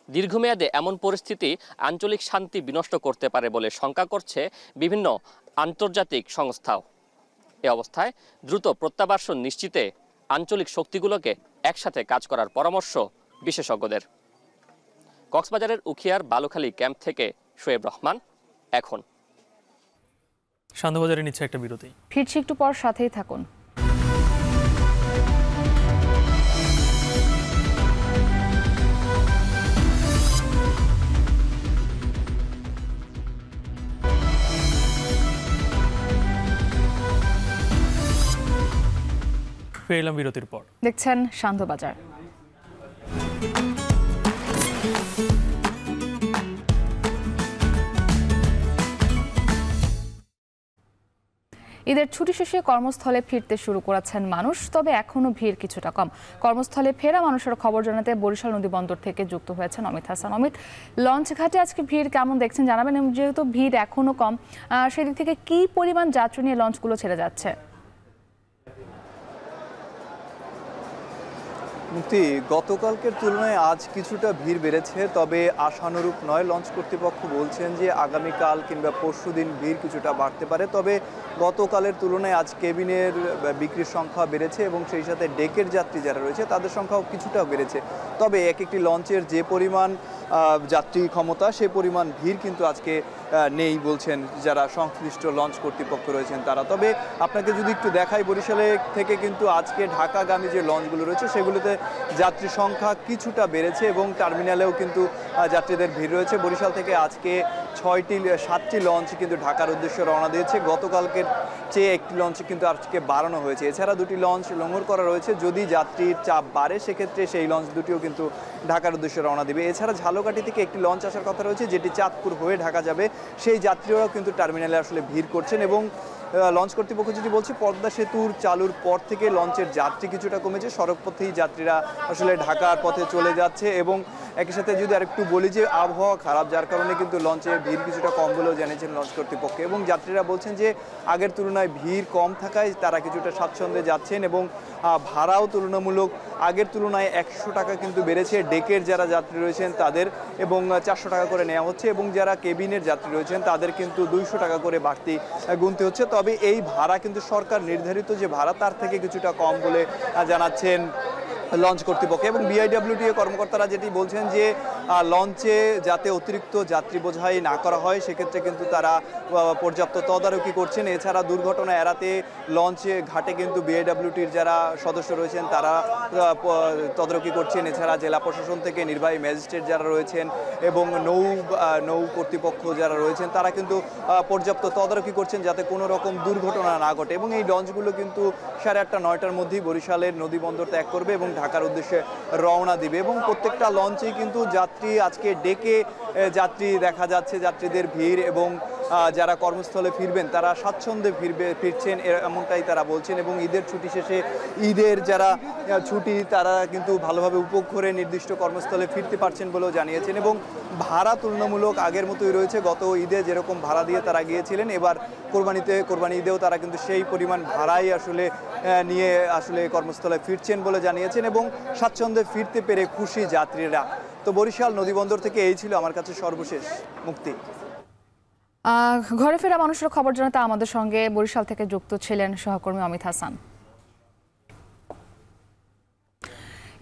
S22: দীর্ঘমেয়াদে এমন পরিস্থিতি আঞ্চলিক শান্তি বিনষ্ট করতে পারে বলে শঙ্কা করছে বিভিন্ন আন্তর্জাতিক সংস্থাও। এ অবস্থায় দ্রুত প্রত্যাবাসন নিশ্চিতে আঞ্চলিক শক্তিগুলোকে একসাথে কাজ করার পরামর্শ বিশেষজ্ঞদের। কক্সবাজারের উখিয়ার বালুখালী ক্যাম্প থেকে শোয়েব রহমান, এখন।
S2: সান্ধ্যবাজারে নিচ্ছে একটা বিরতি,
S1: ফিরছি একটু পর, সাথেই থাকুন।
S2: ফিরে এলাম বিরতির পর।
S1: দেখছেন সান্ধ্যবাজার। ঈদের ছুটি শেষে কর্মস্থলে ফিরতে শুরু করেছেন মানুষ, তবে এখনও ভিড় কিছুটা কম। কর্মস্থলে ফেরা মানুষের খবর জানাতে বরিশাল নদী বন্দর থেকে যুক্ত হয়েছেন অমিত হাসান। অমিত, লঞ্চ ঘাটে আজকে ভিড় কেমন দেখছেন জানাবেন, যেহেতু ভিড় এখনও কম, সেদিক থেকে কি পরিমাণ যাত্রী নিয়ে লঞ্চগুলো ছেড়ে যাচ্ছে?
S24: মুক্তি, গতকালকের তুলনায় আজ কিছুটা ভিড় বেড়েছে, তবে আশানুরূপ নয়। লঞ্চ কর্তৃপক্ষ বলছেন যে আগামীকাল কিংবা পরশুদিন ভিড় কিছুটা বাড়তে পারে, তবে গতকালের তুলনায় আজ কেবিনের বিক্রির সংখ্যা বেড়েছে এবং সেই সাথে ডেকের যাত্রী যারা রয়েছে তাদের সংখ্যাও কিছুটা বেড়েছে। তবে এক একটি লঞ্চের যে পরিমাণ যাত্রী ক্ষমতা সে পরিমাণ ভিড় কিন্তু আজকে নেই বলছেন যারা সংশ্লিষ্ট লঞ্চ কর্তৃপক্ষ রয়েছেন তারা। তবে আপনাকে যদি একটু দেখাই, বরিশালে থেকে কিন্তু আজকে ঢাকাগামী যে লঞ্চগুলো রয়েছে সেগুলোতে যাত্রী সংখ্যা কিছুটা বেড়েছে এবং টার্মিনালেও কিন্তু যাত্রীদের ভিড় রয়েছে। বরিশাল থেকে আজকে 7টি লঞ্চ কিন্তু ঢাকার উদ্দেশ্যে রওনা দিয়েছে। গতকালকের চেয়ে একটি লঞ্চ কিন্তু আজকে বাড়ানো হয়েছে। এছাড়া 2টি লঞ্চ লঙ্ঘন করা রয়েছে। যদি যাত্রীর চাপ বাড়ে সেক্ষেত্রে সেই লঞ্চ দুটিও কিন্তু ঢাকার উদ্দেশ্যে রওনা দিবে। এছাড়া ঝালকাঠি থেকে একটি লঞ্চ আসার কথা রয়েছে যেটি চাঁদপুর হয়ে ঢাকা যাবে। সেই যাত্রীরাও কিন্তু টার্মিনালে আসলে ভিড় করছেন এবং লঞ্চ কর্তৃপক্ষ যেটি বলছে, পদ্মা সেতুর চালুর পর থেকে লঞ্চের যাত্রী কিছুটা কমেছে। সড়কপথেই যাত্রীরা আসলে ঢাকার পথে চলে যাচ্ছে এবং একই সাথে যদি আরেকটু বলি যে আবহাওয়া খারাপ, যার কারণে কিন্তু লঞ্চে ভিড় কিছুটা কম বলেও জানিয়েছেন লঞ্চ কর্তৃপক্ষ এবং যাত্রীরা বলছেন যে আগের তুলনায় ভিড় কম থাকায় তারা কিছুটা স্বাচ্ছন্দ্যে যাচ্ছেন এবং ভাড়াও তুলনামূলক আগের তুলনায় 100 টাকা কিন্তু বেড়েছে ডেকের যারা যাত্রী রয়েছেন তাদের, এবং 400 টাকা করে নেওয়া হচ্ছে, এবং যারা কেবিনের যাত্রী রয়েছেন তাদের কিন্তু 200 টাকা করে বাড়তি গুনতে হচ্ছে। তবে এই ভাড়া কিন্তু সরকার নির্ধারিত যে ভাড়া তার থেকে কিছুটা কম বলে জানাচ্ছেন লঞ্চ কর্তৃপক্ষ। এবং বিআইডব্লিউটিএ কর্মকর্তারা যেটি বলছেন যে লঞ্চে যাতে অতিরিক্ত যাত্রী বোঝাই না করা হয় সেক্ষেত্রে কিন্তু তারা পর্যাপ্ত তদারকি করছেন। এছাড়া দুর্ঘটনা এড়াতে লঞ্চে ঘাটে কিন্তু বিআইডব্লিউটির যারা সদস্য রয়েছেন তারা তদারকি করছেন। এছাড়া জেলা প্রশাসন থেকে নির্বাহী ম্যাজিস্ট্রেট যারা রয়েছেন এবং নৌ কর্তৃপক্ষ যারা রয়েছেন তারা কিন্তু পর্যাপ্ত তদারকি করছেন যাতে কোনো রকম দুর্ঘটনা না ঘটে। এবং এই লঞ্চগুলো কিন্তু 8:30 9টার মধ্যেই বরিশালের নদী বন্দর ত্যাগ করবে এবং ঢাকার উদ্দেশ্যে রওনা দিবে। এবং প্রত্যেকটা লঞ্চেই কিন্তু যাত্রী আজকে ডেকে যাত্রী দেখা যাচ্ছে, যাত্রীদের ভিড়, এবং যারা কর্মস্থলে ফিরবেন তারা স্বাচ্ছন্দ্যে ফিরছেন এমনটাই তারা বলছেন। এবং ঈদের ছুটি শেষে ঈদের যারা ছুটি তারা কিন্তু ভালোভাবে উপভোগ করে নির্দিষ্ট কর্মস্থলে ফিরতে পারছেন বলেও জানিয়েছেন। এবং ভাড়া তুলনামূলক আগের মতোই রয়েছে, গত ঈদে যেরকম ভাড়া দিয়ে তারা গিয়েছিলেন এবার কোরবানি ঈদেও তারা কিন্তু সেই পরিমাণ ভাড়াই নিয়ে কর্মস্থলে ফিরছেন বলে জানিয়েছেন এবং স্বাচ্ছন্দ্যে ফিরতে পেরে খুশি যাত্রীরা। তো বরিশাল নদীবন্দর থেকে এই ছিল আমার কাছে সর্বশেষ মুক্তি।
S1: ঘরে ফেরা মানুষের খবর জানাতে আমাদের সঙ্গে বরিশাল থেকে যুক্ত ছিলেন সহকর্মী অমিত হাসান।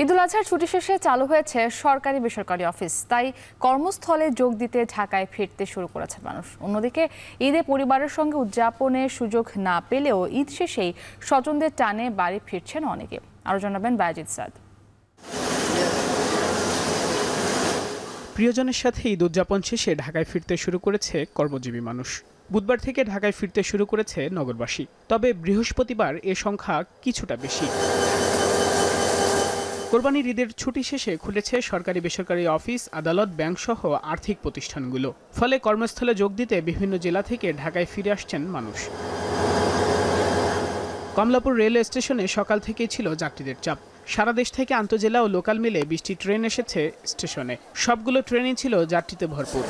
S1: ঈদুল আজহার ছুটি শেষে চালু হয়েছে সরকারি বেসরকারি অফিস, তাই কর্মস্থলে যোগ দিতে ঢাকায় ফিরতে শুরু করেছে মানুষ। অন্যদিকে ঈদে পরিবারের সঙ্গে উদযাপনের সুযোগ না পেলেও ঈদ শেষেই স্বজনদের টানে বাড়ি ফিরছেন অনেকে। আরও জানাবেন বায়েজিদ সাদ।
S5: প্রিয়জনের সাথে ঈদ উদযাপন শেষে ঢাকায় ফিরতে শুরু করেছে কর্মজীবী মানুষ। বুধবার থেকে ঢাকায় ফিরতে শুরু করেছে নগরবাসী, তবে বৃহস্পতিবার এ সংখ্যা কিছুটা বেশি। কোরবানির ঈদের ছুটি শেষে খুলেছে সরকারি বেসরকারি অফিস, আদালত, ব্যাংক সহ আর্থিক প্রতিষ্ঠানগুলো। ফলে কর্মস্থলে যোগ দিতে বিভিন্ন জেলা থেকে ঢাকায় ফিরে আসছেন মানুষ। কমলাপুর রেলওয়ে স্টেশনে সকাল থেকেই ছিল যাত্রীদের চাপ। সারা দেশ থেকে আন্তজেলা ও লোকাল মিলে 20টি ট্রেন এসেছে স্টেশনে। সবগুলো ট্রেনই ছিল যাত্রীতে ভরপুর।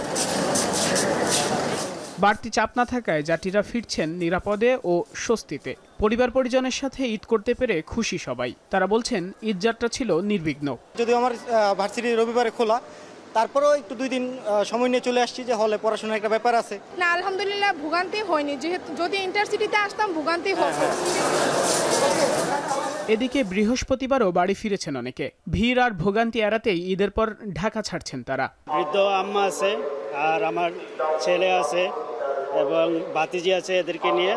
S5: বাড়তি চাপ না থাকায় যাত্রীরা ফিরছেন নিরাপদে ও স্বস্তিতে। পরিবার পরিজনের সাথে ঈদ করতে পেরে খুশি সবাই। তারা বলছেন ঈদ যাত্রা ছিল নির্বিঘ্ন।
S7: যদিও আমার ভার্সিটি রবিবারে খোলা, তারপরেও একটু 2 দিন সময় নিয়ে চলে আসছি যে হলে পড়াশোনার একটা ব্যাপার আছে।
S8: না, আলহামদুলিল্লাহ ভোগান্তি হয়নি, যেহেতু যদি ইন্টারসিটিতে আসতাম ভোগান্তি হতো।
S5: এদিকে বৃহস্পতিবারও বাড়ি ফিরেছেন অনেকে। ভিড় আর ভোগান্তি এড়াতেই ঈদের পর ঢাকা ছাড়ছেন তারা।
S7: বৃদ্ধ আম্মা আছে আর আমার ছেলে আছে এবং ভাতিজি আছে, এদেরকে নিয়ে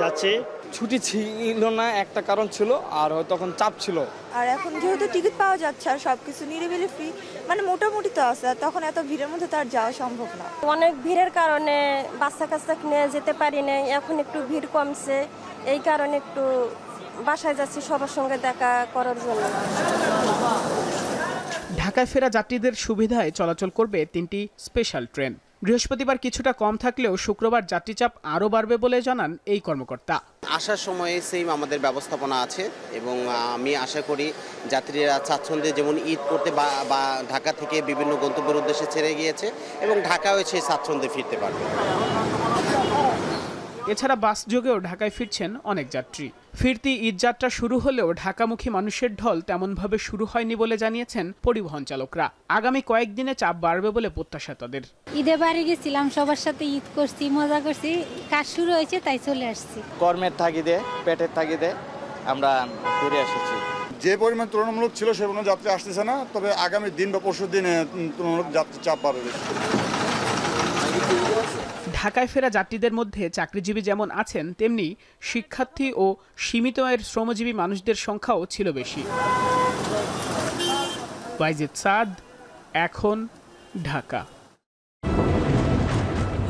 S7: যাচ্ছে।
S11: ছুটি ছিল না একটা কারণ ছিল, আর তখন চাপ ছিল।
S25: আর এখন যেহেতু টিকিট পাওয়া যাচ্ছে আর সবকিছু নিরিবিলি ফ্রি, মানে মোটামুটি তো আছে, তখন এত ভিড়ের মধ্যে তো আর যাওয়া সম্ভব না।
S26: অনেক ভিড়ের কারণে বাচ্চা কাচ্চা নিয়ে যেতে পারি নাই, এখন একটু ভিড় কমছে, এই কারণে একটু বাসায় যাচ্ছি সবার সঙ্গে দেখা করার জন্য।
S5: ঢাকায় ফেরা যাত্রীদের সুবিধায় চলাচল করবে 3টি স্পেশাল ট্রেন। বৃহস্পতিবার কিছুটা কম থাকলেও শুক্রবার যাত্রীচাপ আরও বাড়বে বলে জানান এই কর্মকর্তা।
S27: আসার সময়ে সেম আমাদের ব্যবস্থাপনা আছে এবং আমি আশা করি যাত্রীরা স্বাচ্ছন্দ্যে যেমন ঈদ করতে বা ঢাকা থেকে বিভিন্ন গন্তব্যের উদ্দেশ্যে ছেড়ে গিয়েছে এবং ঢাকাও এসে স্বাচ্ছন্দ্যে ফিরতে পারবে।
S5: এছাড়া বাস যোগেও ঢাকায় ফিরছেন অনেক যাত্রী। ফিরতি ঈদ যাত্রা শুরু হলেও ঢাকামুখী মানুষের ঢল তেমনভাবে শুরু হয়নি বলে জানিয়েছেন পরিবহন চালকরা। আগামী কয়েকদিনে চাপ বাড়বে বলে প্রত্যাশা তাদের।
S28: ঈদে বাড়ি গেছিলাম, সবার সাথে ঈদ করছি, মজা করছি, কাজ শুরু হয়েছে তাই চলে আসছি।
S11: কর্মের তাগিদে, পেটের তাগিদে আমরা ফিরে এসেছি।
S29: যে পরিমাণ তুলনামূলক ছিল সে পরিমাণ যাত্রী আসতেছে না, তবে আগামী দিন বা পরশু দিনে তুলনামূলক যাত্রী চাপ বাড়বে।
S5: ঢাকায় ফেরা যাত্রীদের মধ্যে চাকরিজীবী যেমন আছেন, তেমনি শিক্ষার্থী ও সীমিত আয়ের শ্রমজীবী মানুষদের সংখ্যাও ছিল বেশি। বায়েজিদ সাদ, এখন, ঢাকা।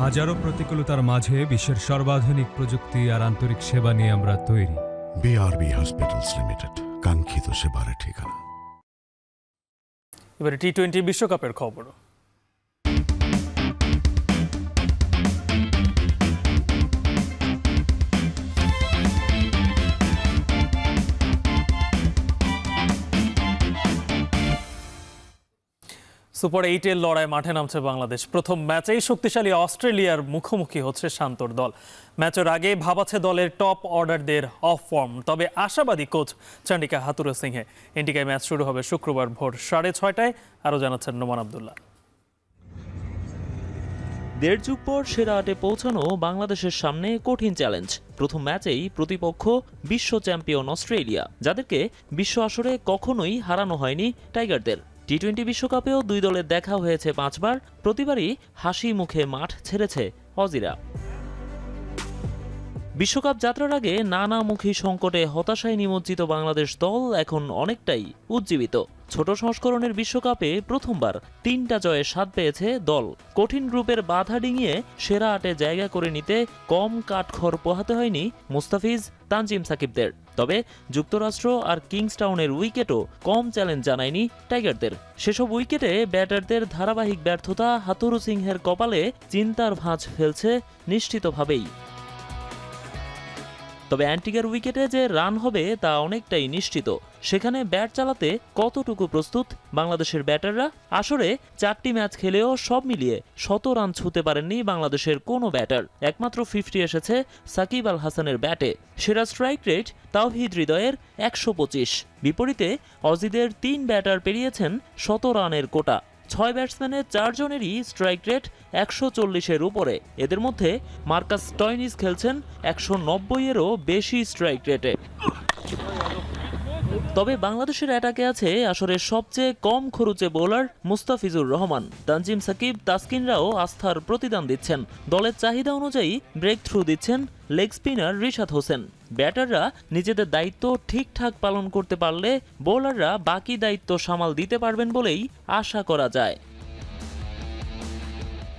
S30: হাজারো প্রতিকূলতার মাঝে বিশ্বের সর্বাধুনিক প্রযুক্তি আর আন্তরিক সেবা নিয়ে আমরা তৈরি।
S31: বিআরবি হসপিটালস লিমিটেড, কাঙ্ক্ষিত সেবার ঠিকানা।
S2: এবারে টি-20 বিশ্বকাপের খবর। সুপার 8-এর লড়াই মাঠে নামছে বাংলাদেশ। প্রথম ম্যাচেই শক্তিশালী অস্ট্রেলিয়ার মুখোমুখি হচ্ছে শান্তর দল। ম্যাচের আগে ভাবাচ্ছে দলের টপ অর্ডারদের অফ ফর্ম, তবে আশাবাদী কোচ চন্ডিকা হাথুরু সিংহে। ইন্ডিকায় ম্যাচ শুরু হবে শুক্রবার ভোর 6:30টায়। আরও জানাচ্ছেন নোমান আবদুল্লাহ।
S6: দেড় যুগ পর সেরা আটে পৌঁছানো বাংলাদেশের সামনে কঠিন চ্যালেঞ্জ। প্রথম ম্যাচেই প্রতিপক্ষ বিশ্ব চ্যাম্পিয়ন অস্ট্রেলিয়া, যাদেরকে বিশ্ব আসরে কখনোই হারানো হয়নি টাইগারদের। টি-20 বিশ্বকাপেও দুই দলের দেখা হয়েছে 5 বার, প্রতিবারই হাসি মুখে মাঠ ছেড়েছে অজিরা। বিশ্বকাপ যাত্রার আগে নানামুখী সংকটে হতাশায় নিমজ্জিত বাংলাদেশ দল এখন অনেকটাই উজ্জীবিত। ছোট সংস্করণের বিশ্বকাপে প্রথমবার 3টা জয়ের স্বাদ পেয়েছে দল। কঠিন গ্রুপের বাধা ডিঙিয়ে সেরা আটে জায়গা করে নিতে কম কাঠখড় পোহাতে হয়নি মুস্তাফিজ, তানজিম সাকিবদের। তবে যুক্তরাষ্ট্র আর কিংসটাউনের উইকেটও কম চ্যালেঞ্জ জানায়নি টাইগারদের। সেসব উইকেটে ব্যাটারদের ধারাবাহিক ব্যর্থতা হাথুরু সিংহের কপালে চিন্তার ভাঁজ ফেলছে নিশ্চিতভাবেই। তবে অ্যান্টিগার উইকেটে যে রান হবে তা অনেকটাই নিশ্চিত। সেখানে ব্যাট চালাতে কতটুকু প্রস্তুত বাংলাদেশের ব্যাটাররা? আসরে 4টি ম্যাচ খেলেও সব মিলিয়ে 100 রান ছুঁতে পারেননি বাংলাদেশের কোনো ব্যাটার। একমাত্র 50 এসেছে সাকিব আল হাসানের ব্যাটে। সেরা স্ট্রাইক রেট তাওহিদ হৃদয়ের 125। বিপরীতে অজিদের 3 ব্যাটার পেরিয়েছেন 100 রানের কোটা। 6 ব্যাটসম্যানের 4 জনেরই স্ট্রাইক রেট 140-এর উপরে। এদের মধ্যে মার্কাস স্টয়নিস খেলছেন 190-এরও বেশি স্ট্রাইক রেটে। তবে বাংলাদেশের অ্যাটাকে আছে আসরের সবচেয়ে কম খরচে বোলার মুস্তাফিজুর রহমান। তানজিম সাকিব, তাসকিনরাও আস্থার প্রতিদান দিচ্ছেন। দলের চাহিদা অনুযায়ী ব্রেক থ্রু দিচ্ছেন লেগ স্পিনার রিশাদ হোসেন। ব্যাটাররা নিজেদের দায়িত্ব ঠিকঠাক পালন করতে পারলে বোলাররা বাকি দায়িত্ব সামাল দিতে পারবেন বলেই আশা করা যায়।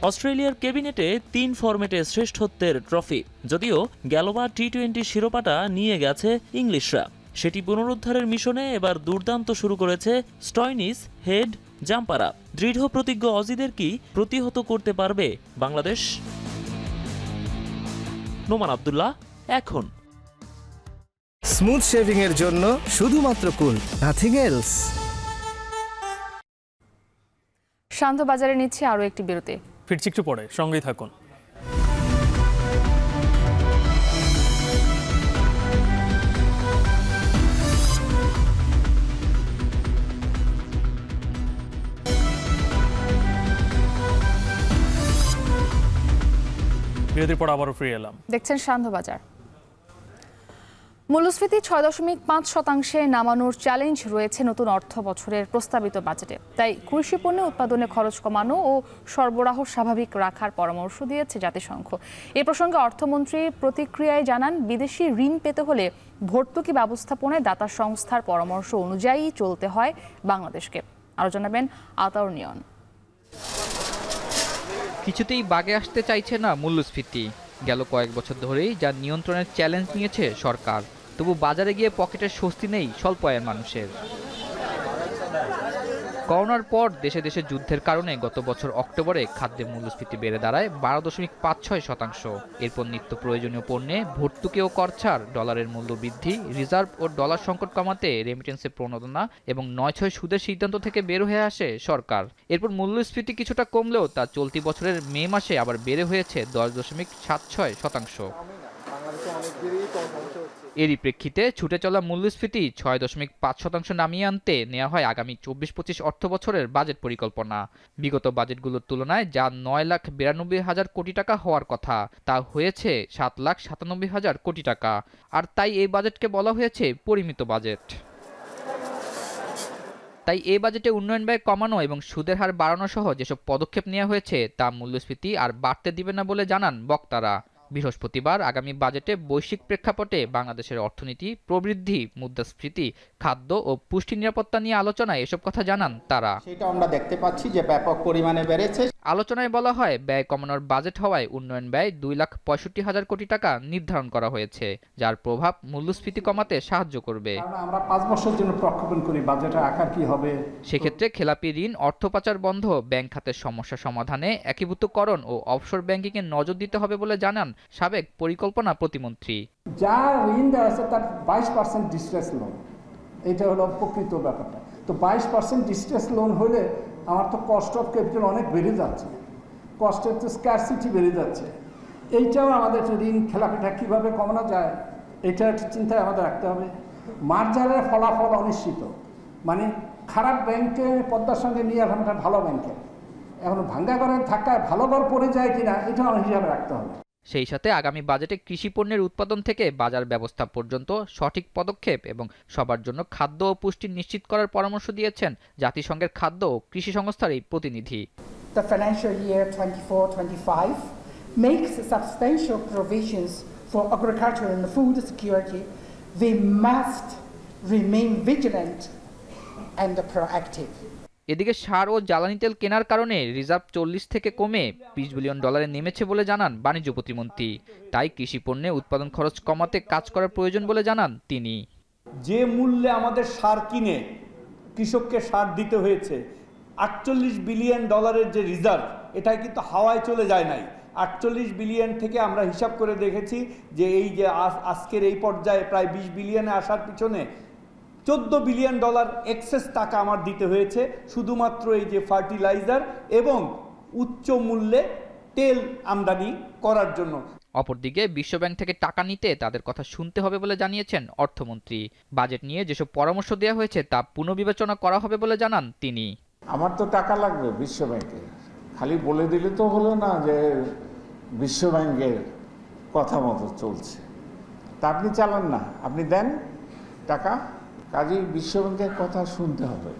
S6: অস্ট্রেলিয়ার ক্যাবিনেটে 3 ফরম্যাটে শ্রেষ্ঠত্বের ট্রফি। যদিও গেলবার টি-20 শিরোপাটা নিয়ে গেছে ইংলিশরা, সেটি পুনরুদ্ধারের মিশনে এবার দুর্দান্ত শুরু করেছে স্টয়নিস, হেড, জাম্পারা। দৃঢ় প্রতিজ্ঞ অজিদের কি প্রতিহত করতে পারবে বাংলাদেশ? নোমান আবদুল্লাহ, এখন।
S12: স্মুথ শেভিং এর জন্য শুধুমাত্র কুল, নাথিং এলস।
S1: শান্ত বাজারে নিচ্ছে আরো একটি বিরতি।
S2: ফিরছি একটু পরে, সঙ্গেই থাকুন। বিরতির পর আবারও ফিরে এলাম।
S1: দেখছেন শান্ত বাজার। মূল্যস্ফীতি 6.5% নামানোর চ্যালেঞ্জ রয়েছে নতুন অর্থ বছরের প্রস্তাবিত বাজেটে। তাই কৃষি পণ্য উৎপাদনে খরচ কমানো ও সরবরাহ স্বাভাবিক রাখার পরামর্শ দিয়েছে জাতিসংঘ। এ প্রসঙ্গে অর্থমন্ত্রী প্রতিক্রিয়ায় জানান, বিদেশি ঋণ পেতে হলে ভর্তুকি ব্যবস্থাপনায় দাতা সংস্থার পরামর্শ অনুযায়ী চলতে হয় বাংলাদেশকে। আরও জানাবেন আতাউর নিয়ন।
S13: কিছুতেই বাগে আসতে চাইছে না মূল্যস্ফীতি। গেল কয়েক বছর ধরেই যা নিয়ন্ত্রণের চ্যালেঞ্জ নিয়েছে সরকার, তবু বাজারে গিয়ে পকেটের স্বস্তি নেই স্বল্প আয়ের মানুষের। করোনার পর দেশে দেশে যুদ্ধের কারণে গত বছর অক্টোবরে খাদ্যের মূল্যস্ফীতি বেড়ে দাঁড়ায় 12.56%। এরপর নিত্য প্রয়োজনীয় পণ্যে ভর্তুকি ও করছাড়, ডলারের মূল্য বৃদ্ধি, রিজার্ভ ও ডলার সংকট কমাতে রেমিটেন্সের প্রণোদনা এবং 9/6 সুদের সিদ্ধান্ত থেকে বের হয়ে আসে সরকার। এরপর মূল্যস্ফীতি কিছুটা কমলেও তা চলতি বছরের মে মাসে আবার বেড়ে হয়েছে 10.76%। এরই প্রেক্ষিতে ছুটে চলা মূল্যস্ফীতি 6.5% নামিয়ে আনতে নেওয়া হয় আগামী 24-25 অর্থ বছরের বাজেট পরিকল্পনা। বিগত বাজেটগুলোর তুলনায় যা 9,92,000 কোটি টাকা হওয়ার কথা, তা হয়েছে 7,97,000 কোটি টাকা। আর তাই এই বাজেটকে বলা হয়েছে পরিমিত বাজেট। তাই এই বাজেটে উন্নয়ন ব্যয় কমানো এবং সুদের হার বাড়ানো সহ যেসব পদক্ষেপ নেওয়া হয়েছে তা মূল্যস্ফীতি আর বাড়তে দিবে না বলে জানান বক্তারা। বৃহস্পতিবার আগামী বাজেটে বৈশ্বিক প্রেক্ষাপটে বাংলাদেশের অর্থনীতি, প্রবৃদ্ধি, মুদ্রাস্ফীতি, খাদ্য ও পুষ্টি নিরাপত্তা নিয়ে আলোচনায় এসব কথা জানান তারা।
S14: সেটা আমরা দেখতে পাচ্ছি যে ব্যাপক পরিমাণে বেড়েছে।
S13: আলোচনায় বলা হয়, ব্যয় কমানোর বাজেট হওয়ায় উন্নয়ন ব্যয় 2,65,000 কোটি টাকা নির্ধারণ করা হয়েছে, যার প্রভাব মূল্যস্ফীতি কমাতে সাহায্য করবে।
S14: আমরা 5 বছরের জন্য প্রক্ষেপণ করি বাজেটের আকার কি হবে।
S13: সেক্ষেত্রে খেলাপি ঋণ, অর্থ পাচার বন্ধ, ব্যাংক খাতের সমস্যা সমাধানে একীভূতকরণ ও অফশোর ব্যাংকিংয়ে নজর দিতে হবে বলে জানান সাবেক পরিকল্পনা প্রতিমন্ত্রী।
S14: যা ঋণ দেওয়া আছে তার 22% ডিস্ট্রেস লোন, এটা হলো প্রকৃত ব্যাপারটা। তো 22% ডিস্ট্রেস লোন হলে আমার তো কস্ট অফ ক্যাপিটাল অনেক বেড়ে যাচ্ছে, কস্টের তো স্ক্যারসিটি বেড়ে যাচ্ছে। এইটাও আমাদের ঋণ খেলাপিটা কীভাবে কমানো যায়, এটা একটা চিন্তায় আমাদের রাখতে হবে। মার্জারের ফলাফল অনিশ্চিত, মানে খারাপ ব্যাংকে পদ্মার সঙ্গে নিয়ে এখন একটা ভালো ব্যাংকে, এখন ভাঙ্গা ঘরের ধাক্কায় ভালো ঘর পড়ে যায় কিনা এটা আমার হিসাবে রাখতে হবে।
S13: সেই সাথে আগামী বাজেটে কৃষি পণ্যের উৎপাদন থেকে বাজার ব্যবস্থা পর্যন্ত সঠিক পদক্ষেপ এবং সবার জন্য খাদ্য ও পুষ্টি নিশ্চিত করার পরামর্শ দিয়েছেন জাতিসংঘের খাদ্য ও কৃষি সংস্থার এই প্রতিনিধি।
S3: The financial year 24-25 makes substantial provisions for agriculture and food security. We must remain vigilant and proactive.
S13: এদিকে সার ও জ্বালানি তেল কেনার কারণে রিজার্ভ 40 থেকে কমে $20 বিলিয়ন নেমেছে বলে জানান বাণিজ্য প্রতিমন্ত্রী। তাই কৃষি পণ্যে উৎপাদন খরচ কমাতে কাজ করার প্রয়োজন বলে জানান তিনি।
S4: যে মূল্যে আমাদের সার কিনে কৃষককে সার দিতে হয়েছে, $48 বিলিয়ন যে রিজার্ভ, এটা কিন্তু হাওয়ায় চলে যায় নাই। 48 বিলিয়ন থেকে আমরা হিসাব করে দেখেছি যে এই যে আজকের এই পর্যায়ে প্রায় 20 বিলিয়নে আসার পিছনে $14 বিলিয়ন এক্সেস টাকা আমার দিতে হয়েছে শুধুমাত্র এই যে ফার্টিলাইজার এবং উচ্চ মূল্যে তেল আমদানি করার জন্য।
S13: অপরদিকে বিশ্বব্যাংক থেকে টাকা নিতে তাদের কথা শুনতে হবে বলে জানিয়েছেন অর্থমন্ত্রী। বাজেট নিয়ে যেসব পরামর্শ দেওয়া হয়েছে তা পুনর্বিবেচনা করা হবে বলে জানান তিনি।
S14: আমার তো টাকা লাগবে বিশ্বব্যাংকে, খালি বলে দিলে তো হলো না যে বিশ্বব্যাংকের কথা মতো চলছে, তা আপনি চালান না, আপনি দেন টাকা, কাজেই বিশ্বব্যাংকের কথা শুনতে হবে।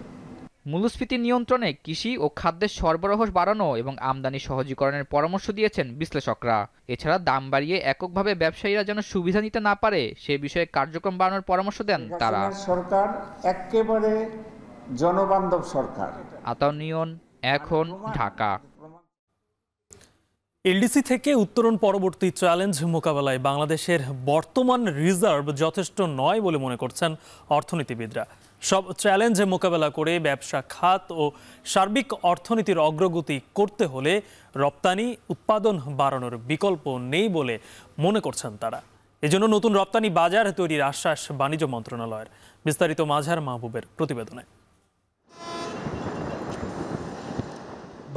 S13: মূল্যস্ফীতি নিয়ন্ত্রণে কৃষি ও খাদ্যের সরবরাহ বাড়ানো এবং আমদানি সহজীকরণের পরামর্শ দিয়েছেন বিশ্লেষকরা। এছাড়া দাম বাড়িয়ে এককভাবে ব্যবসায়ীরা যেন সুবিধা নিতে না পারে সে বিষয়ে কার্যক্রম বাড়ানোর পরামর্শ দেন তারা।
S14: সরকার একেবারে জনবান্ধব সরকার।
S13: আতাউর নিয়ন, এখন, ঢাকা।
S2: এলডিসি থেকে উত্তরণ পরবর্তী চ্যালেঞ্জ মোকাবেলায় বাংলাদেশের বর্তমান রিজার্ভ যথেষ্ট নয় বলে মনে করছেন অর্থনীতিবিদরা। সব চ্যালেঞ্জ মোকাবেলা করে ব্যবসা খাত ও সার্বিক অর্থনীতির অগ্রগতি করতে হলে রপ্তানি উৎপাদন বাড়ানোর বিকল্প নেই বলে মনে করছেন তারা। এজন্য নতুন রপ্তানি বাজার তৈরির আশ্বাস বাণিজ্য মন্ত্রণালয়ের। বিস্তারিত মাঝার মাহবুবের প্রতিবেদনে।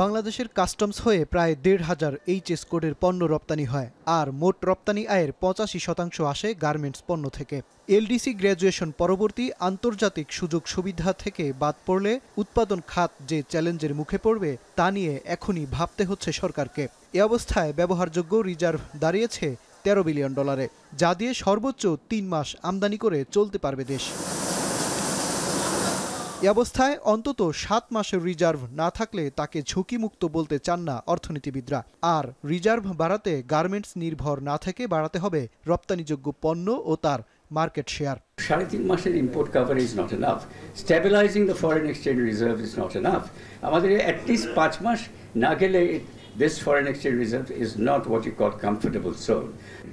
S10: বাংলাদেশের কাস্টমস হয়ে প্রায় ১৫০০ এইচএস কোডের পণ্য রপ্তানি হয়, আর মোট রপ্তানি আয়ের ৮৫% আসে গার্মেন্টস পণ্য থেকে। এলডিসি গ্র্যাজুয়েশন পরবর্তী আন্তর্জাতিক সুযোগ সুবিধা থেকে বাদ পড়লে উৎপাদন খাত যে চ্যালেঞ্জের মুখে পড়বে তা নিয়ে এখনই ভাবতে হচ্ছে সরকারকে। এ অবস্থায় ব্যবহারযোগ্য রিজার্ভ দাঁড়িয়েছে $13 বিলিয়ন, যা দিয়ে সর্বোচ্চ ৩ মাস আমদানি করে চলতে পারবে দেশ। এ অবস্থায় অন্তত 7 মাসের রিজার্ভ না থাকলে তাকে ঝুঁকিমুক্ত বলতে চান না অর্থনীতিবিদরা। আর রিজার্ভ বাড়াতে গার্মেন্টস নির্ভর না থেকে বাড়াতে হবে রপ্তানিযোগ্য পণ্য ও তার মার্কেট শেয়ার।
S15: 3.5 মাসের import cover is not enough, stabilising the foreign exchange reserve is not enough. আমাদের অ্যাটলিস্ট 5 মাস না গেলে this foreign exchange reserve is not what you call comfortable zone.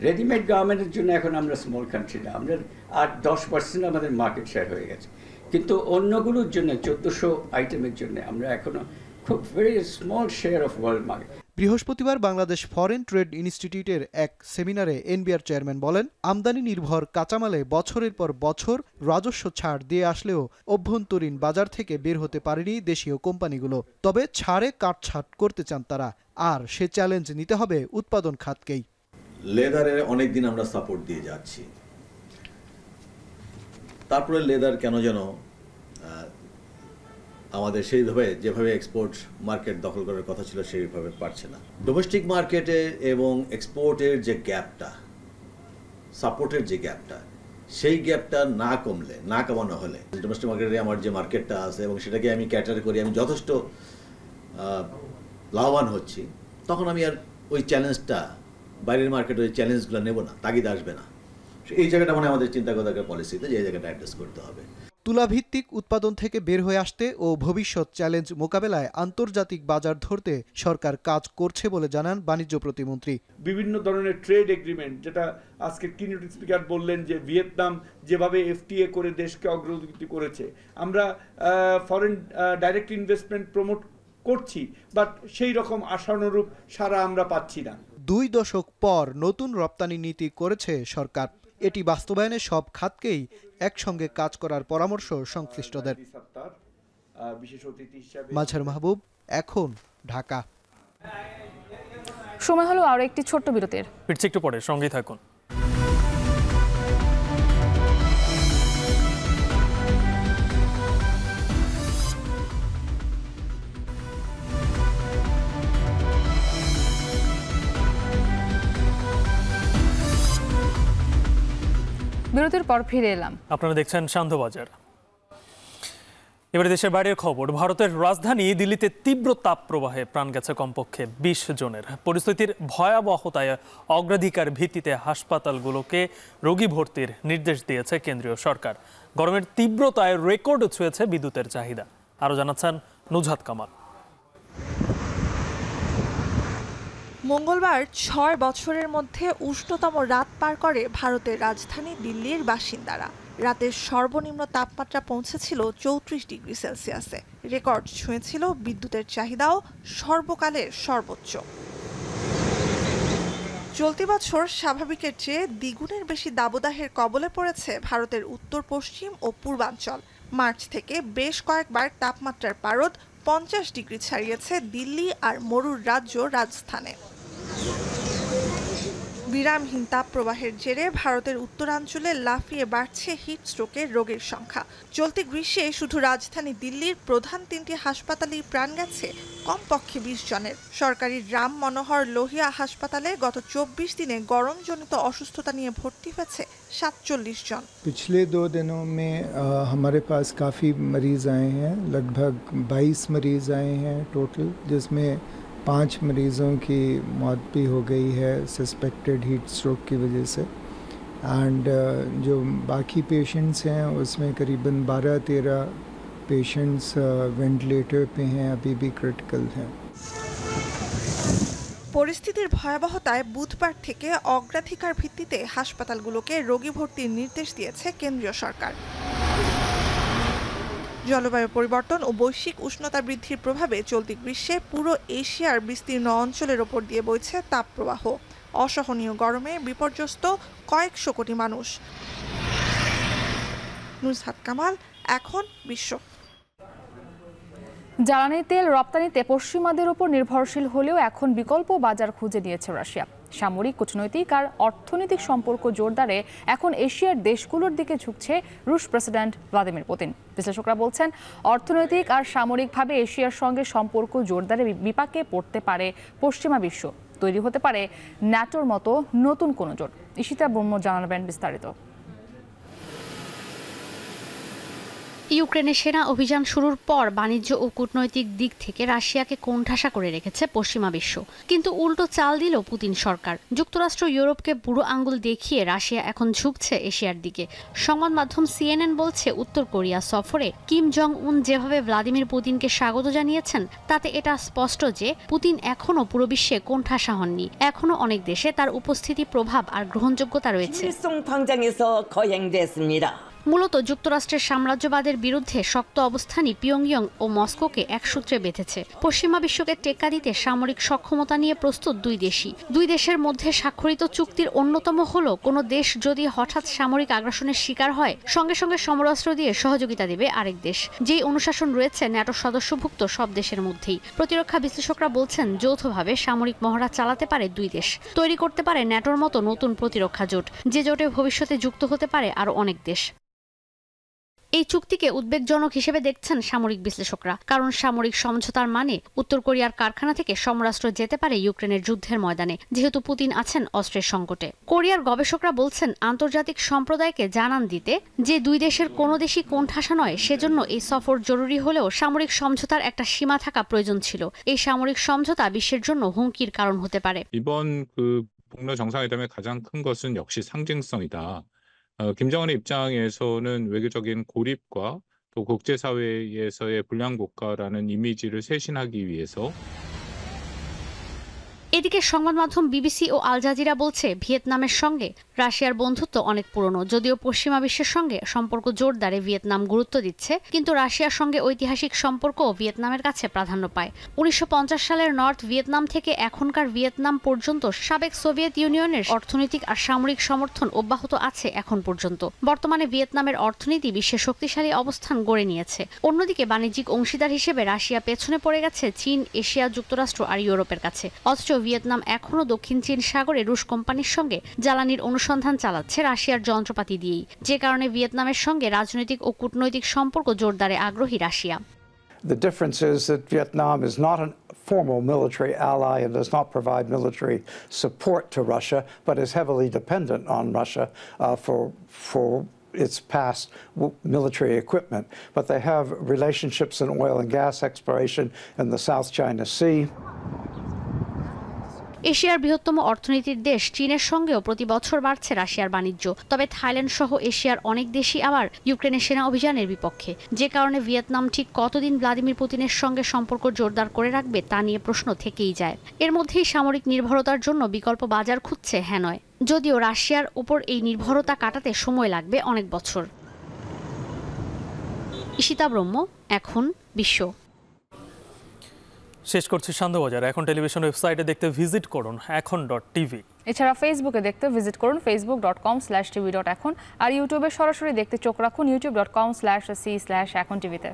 S15: Readymade গার্মেন্টের জন্য এখন আমরা স্মল কান্ট্রি না, আমরা 8-10% আমাদের মার্কেট শেয়ার হয়ে গেছে, কিন্তু অন্যগুলোর জন্য 1400 আইটেমের জন্য আমরা এখনো খুব very small share of world market.
S10: বৃহস্পতিবার বাংলাদেশ ফরেন ট্রেড ইনস্টিটিউটের এক সেমিনারে এনবিআর চেয়ারম্যান বলেন, আমদানি নির্ভর কাঁচামালে বছরের পর বছর রাজস্ব ছাড় দিয়ে আসলেও অভ্যন্তরীণ বাজার থেকে বের হতে পারেনি দেশীয় কোম্পানিগুলো। তবে ছাড়ে কাটছাট করতে চান তারা, আর সে চ্যালেঞ্জ নিতে হবে উৎপাদন খাতকেই।
S16: লেদারে অনেকদিন আমরা সাপোর্ট দিয়ে যাচ্ছি, তারপরে লেদার কেন যেন আমাদের সেইভাবে যেভাবে এক্সপোর্ট মার্কেট দখল করার কথা ছিল সেইভাবে পারছে না। ডোমেস্টিক মার্কেটে এবং এক্সপোর্টের যে গ্যাপটা, সাপোর্টের যে গ্যাপটা, সেই গ্যাপটা না কমলে, না কমানো হলে ডোমেস্টিক মার্কেটে আমার যে মার্কেটটা আছে এবং সেটাকে আমি ক্যাটার করি, আমি যথেষ্ট লাভবান হচ্ছি, তখন আমি আর ওই চ্যালেঞ্জটা, বাইরের মার্কেটে ওই চ্যালেঞ্জগুলো নেব না, তাগিদ আসবে না। এই জায়গাটা মানে আমাদের চিন্তা করার পলিসিতে যে এই জায়গাটা অ্যাড্রেস করতে হবে।
S10: তুলাভিত্তিক উৎপাদন থেকে বের হয়ে আসতে ও ভবিষ্যৎ চ্যালেঞ্জ মোকাবেলায় আন্তর্জাতিক বাজার ধরতে সরকার কাজ করছে বলে জানান বাণিজ্য প্রতিমন্ত্রী।
S4: বিভিন্ন ধরনের ট্রেড এগ্রিমেন্ট, যেটা আজকে কিনিউট স্পিকার বললেন যে ভিয়েতনাম যেভাবে এফটিএ করে দেশকে অগ্রগতি করেছে, আমরা ফরেন ডাইরেক্ট ইনভেস্টমেন্ট প্রমোট করছি, বাট সেই রকম আশানুরূপ সারা আমরা পাচ্ছি না।
S10: 2 দশক পর নতুন রপ্তানি নীতি করেছে সরকার। এটি বাস্তবায়নে সব খাতকেই একসঙ্গে কাজ করার পরামর্শ সংশ্লিষ্টদের।
S4: বিশেষ অতিথি হিসেবে।
S10: মাঝার মাহবুব, এখন ঢাকা।
S1: সময় হলো আরো একটি ছোট্ট বিরতির।
S2: ফিরছি একটু পরে, সঙ্গেই থাকুন।
S1: বিরতির পর ফিরে এলাম।
S2: আপনারা দেখছেন শান্তবাজার। এবারে দেশের বাইরের খবর। ভারতের রাজধানী দিল্লিতে তীব্র তাপ প্রবাহে প্রাণ গেছে কমপক্ষে 20 জনের। পরিস্থিতির ভয়াবহতায় অগ্রাধিকার ভিত্তিতে হাসপাতালগুলোকে রোগী ভর্তির নির্দেশ দিয়েছে কেন্দ্রীয় সরকার। গরমের তীব্রতায় রেকর্ড ছুঁয়েছে বিদ্যুতের চাহিদা। আরও জানাচ্ছেন নুজহাত কামাল।
S7: মঙ্গলবার 6 বছরের মধ্যে উষ্ণতম রাত পার করে ভারতের রাজধানী দিল্লির বাসিন্দারা। রাতের সর্বনিম্ন তাপমাত্রা পৌঁছেছিল 34 ডিগ্রি সেলসিয়াসে। রেকর্ড ছুঁয়েছিল বিদ্যুতের চাহিদাও সর্বকালের সর্বোচ্চ। চলতি বছর স্বাভাবিকের চেয়ে দ্বিগুণের বেশি দাবদাহের কবলে পড়েছে ভারতের উত্তর পশ্চিম ও পূর্বাঞ্চল। মার্চ থেকে বেশ কয়েকবার তাপমাত্রার পারদ 50 ডিগ্রি ছাড়িয়েছে দিল্লি আর মরুর রাজ্য রাজস্থানে। বিরামহীন তাপপ্রবাহের জেরে ভারতের উত্তরাঞ্চলে লাফিয়ে বাড়ছে হিটস্ট্রোকের রোগীর সংখ্যা। চলতি গ্রীষ্মে শুধু রাজধানী দিল্লির প্রধান 3টি হাসপাতালেই প্রাণ গেছে কমপক্ষে 20 জনের। সরকারি রাম মনোহর লোহিয়া হাসপাতালে গত 24 দিনে গরমজনিত অসুস্থতা নিয়ে ভর্তি হয়েছে 47 জন।
S8: पिछले 2 दिनों में हमारे पास काफ़ी मरीज़ आए हैं, लगभग 22 मरीज़ आए हैं टोटल, जिसमें 5 मरीज़ों की मौत भी हो गई है सस्पेक्टेड हीट स्ट्रोक की वजह से। एंड जो बाकी पेशेंट्स हैं उसमें करीबन 12-13 पेशेंट्स वेंटिलेटर पे हैं, अभी भी क्रिटिकल हैं।
S7: পরিস্থিতির ভয়াবহতায় বুধবার থেকে অগ্রাধিকার ভিত্তিতে হাসপাতালগুলোকে রোগী ভর্তির নির্দেশ দিয়েছে কেন্দ্রীয় সরকার। জলবায়ু পরিবর্তন ও বৈশ্বিক উষ্ণতা বৃদ্ধির প্রভাবে চলতি গ্রীষ্মে পুরো এশিয়ার বিস্তীর্ণ অঞ্চলের ওপর দিয়ে বইছে তাপপ্রবাহ। অসহনীয় গরমে বিপর্যস্ত কয়েকশো কোটি মানুষ। নুজহাত কামাল, এখন বিশ্ব।
S1: জ্বালানি তেল রপ্তানিতে পশ্চিমাদের উপর নির্ভরশীল হলেও এখন বিকল্প বাজার খুঁজে নিয়েছে রাশিয়া। সামরিক, কূটনৈতিক আর অর্থনৈতিক সম্পর্ক জোরদারে এখন এশিয়ার দেশগুলোর দিকে ঝুঁকছে রুশ প্রেসিডেন্ট ভ্লাদিমির পুতিন। বিশ্লেষকরা বলছেন, অর্থনৈতিক আর সামরিকভাবে এশিয়ার সঙ্গে সম্পর্ক জোরদারে বিপাকে পড়তে পারে পশ্চিমা বিশ্ব। তৈরি হতে পারে ন্যাটোর মতো নতুন কোনো জোট। ঈশিতা ব্রহ্ম জানাবেন বিস্তারিত।
S9: ইউক্রেনে সেনা অভিযান শুরুর পর বাণিজ্য ও কূটনৈতিক দিক থেকে রাশিয়াকে কোণঠাসা করে রেখেছে পশ্চিমা বিশ্ব। কিন্তু উল্টো চাল দিল পুতিন সরকার। যুক্তরাষ্ট্র ইউরোপকে বুড়ো আঙ্গুল দেখিয়ে রাশিয়া এখন ঝুঁকছে এশিয়ার দিকে। সংবাদ মাধ্যম CNN বলছে, উত্তর কোরিয়া সফরে কিম জং উন যেভাবে ভ্লাদিমির পুতিনকে স্বাগত জানিয়েছেন, তাতে এটা স্পষ্ট যে পুতিন এখনও পুরো বিশ্বে কোণঠাসা হননি। এখনও অনেক দেশে তার উপস্থিতি, প্রভাব আর গ্রহণযোগ্যতা রয়েছে। মূলত যুক্তরাষ্ট্রের সাম্রাজ্যবাদের বিরুদ্ধে শক্ত অবস্থানই পিয়ংইয়ং ও মস্কোকে এক সূত্রে বেঁধেছে। পশ্চিমা বিশ্বকে টেক্কা দিতে সামরিক সক্ষমতা নিয়ে প্রস্তুত দুই দেশের মধ্যে স্বাক্ষরিত চুক্তির অন্যতম হলো, কোনো দেশ যদি হঠাৎ সামরিক আগ্রাসনের শিকার হয়, সঙ্গে সঙ্গে সমরাস্ত্র দিয়ে সহযোগিতা দেবে আরেক দেশ। যেই অনুশাসন রয়েছে ন্যাটো সদস্যভুক্ত সব দেশের মধ্যেই। প্রতিরক্ষা বিশ্লেষকরা বলছেন, যৌথভাবে সামরিক মহড়া চালাতে পারে দুই দেশ, তৈরি করতে পারে ন্যাটোর মতো নতুন প্রতিরক্ষা জোট, যে জোটে ভবিষ্যতে যুক্ত হতে পারে আরও অনেক দেশ। এই চুক্তিকে উদ্বেগজনক হিসেবে দেখছেন সামরিক বিশ্লেষকরা, কারণ সামরিক সমঝোতার মানে উত্তর কোরিয়ার কারখানা থেকে সমরাস্ত্র যেতে পারে ইউক্রেনের যুদ্ধের ময়দানে, যেহেতু পুতিন আছেন অস্ত্রের সংকটে। কোরিয়ার গবেষকরা বলছেন, আন্তর্জাতিক সম্প্রদায়কে জানান দিতে যে দুই দেশের কোনো দেশই কোণঠাসা নয়, সেজন্য এই সফর জরুরি হলেও সামরিক সমঝোতার একটা সীমা থাকা প্রয়োজন ছিল। এই সামরিক সমঝোতা বিশ্বের জন্য হুমকির কারণ হতে পারে।
S17: 이번 북러 정상회담의 가장 큰 것은 역시 상징성이다. 김정은의 입장에서는 외교적인 고립과 또 국제사회에서의 불량국가라는 이미지를 쇄신하기 위해서
S9: এদিকে সংবাদ মাধ্যম বিবিসি ও আল জাজিরা বলছে ভিয়েতনামের সঙ্গে রাশিয়ার বন্ধুত্ব অনেক পুরনো। যদিও পশ্চিমা বিশ্বের সঙ্গে সম্পর্ক জোরদারে ভিয়েতনাম গুরুত্ব দিচ্ছে, কিন্তু রাশিয়ার সঙ্গে ঐতিহাসিক সম্পর্কও ভিয়েতনামের কাছে প্রাধান্য পায়। 1950 সালের নর্থ ভিয়েতনাম থেকে এখনকার ভিয়েতনাম পর্যন্ত সাবেক সোভিয়েত ইউনিয়নের অর্থনৈতিক আর সামরিক সমর্থন অব্যাহত আছে এখন পর্যন্ত। বর্তমানে ভিয়েতনামের অর্থনীতি বিশ্বের শক্তিশালী অবস্থান গড়ে নিয়েছে। অন্যদিকে বাণিজ্যিক অংশীদার হিসেবে রাশিয়া পেছনে পড়ে গেছে চীন, এশিয়া, যুক্তরাষ্ট্র আর ইউরোপের কাছে। অথচ ভিয়েতনাম এখনও দক্ষিণ চীন সাগরে রুশ কোম্পানির সঙ্গে জ্বালানির অনুসন্ধান চালাচ্ছে রাশিয়ার যন্ত্রপাতি দিয়েই, যে কারণে ভিয়েতনামের সঙ্গে রাজনৈতিক ও কূটনৈতিক সম্পর্ক জোরদারে আগ্রহী Russia.
S18: The difference is that Vietnam is not a formal military ally and does not provide military support to Russia, but is heavily dependent on Russia for its past military equipment. But they have relationships in oil and gas exploration in the South China Sea.
S9: এশিয়ার বৃহত্তম অর্থনীতির দেশ চীনের সঙ্গেও প্রতি বছর বাড়ছে রাশিয়ার বাণিজ্য। তবে থাইল্যান্ড সহ এশিয়ার অনেক দেশই আবার ইউক্রেনের সেনা অভিযানের বিপক্ষে, যে কারণে ভিয়েতনাম ঠিক কতদিন ভ্লাদিমির পুতিনের সঙ্গে সম্পর্ক জোরদার করে রাখবে তা নিয়ে প্রশ্ন থেকেই যায়। এর মধ্যেই সামরিক নির্ভরতার জন্য বিকল্প বাজার খুঁজছে হ্যানয়, যদিও রাশিয়ার উপর এই নির্ভরতা কাটাতে সময় লাগবে অনেক বছর। ঈশিতা ব্রহ্ম, এখন বিশ্ব।
S2: শেষ করছি সান্ধ্যবাজার। এখন টেলিভিশন ওয়েবসাইটে দেখতে ভিজিট করুন এখন.tv।
S1: এছাড়া ফেসবুকে দেখতে ভিজিট করুন facebook.com/tv.এখন, আর ইউটিউবে সরাসরি দেখতে চোখ রাখুন youtube.com/c/echontv-তে।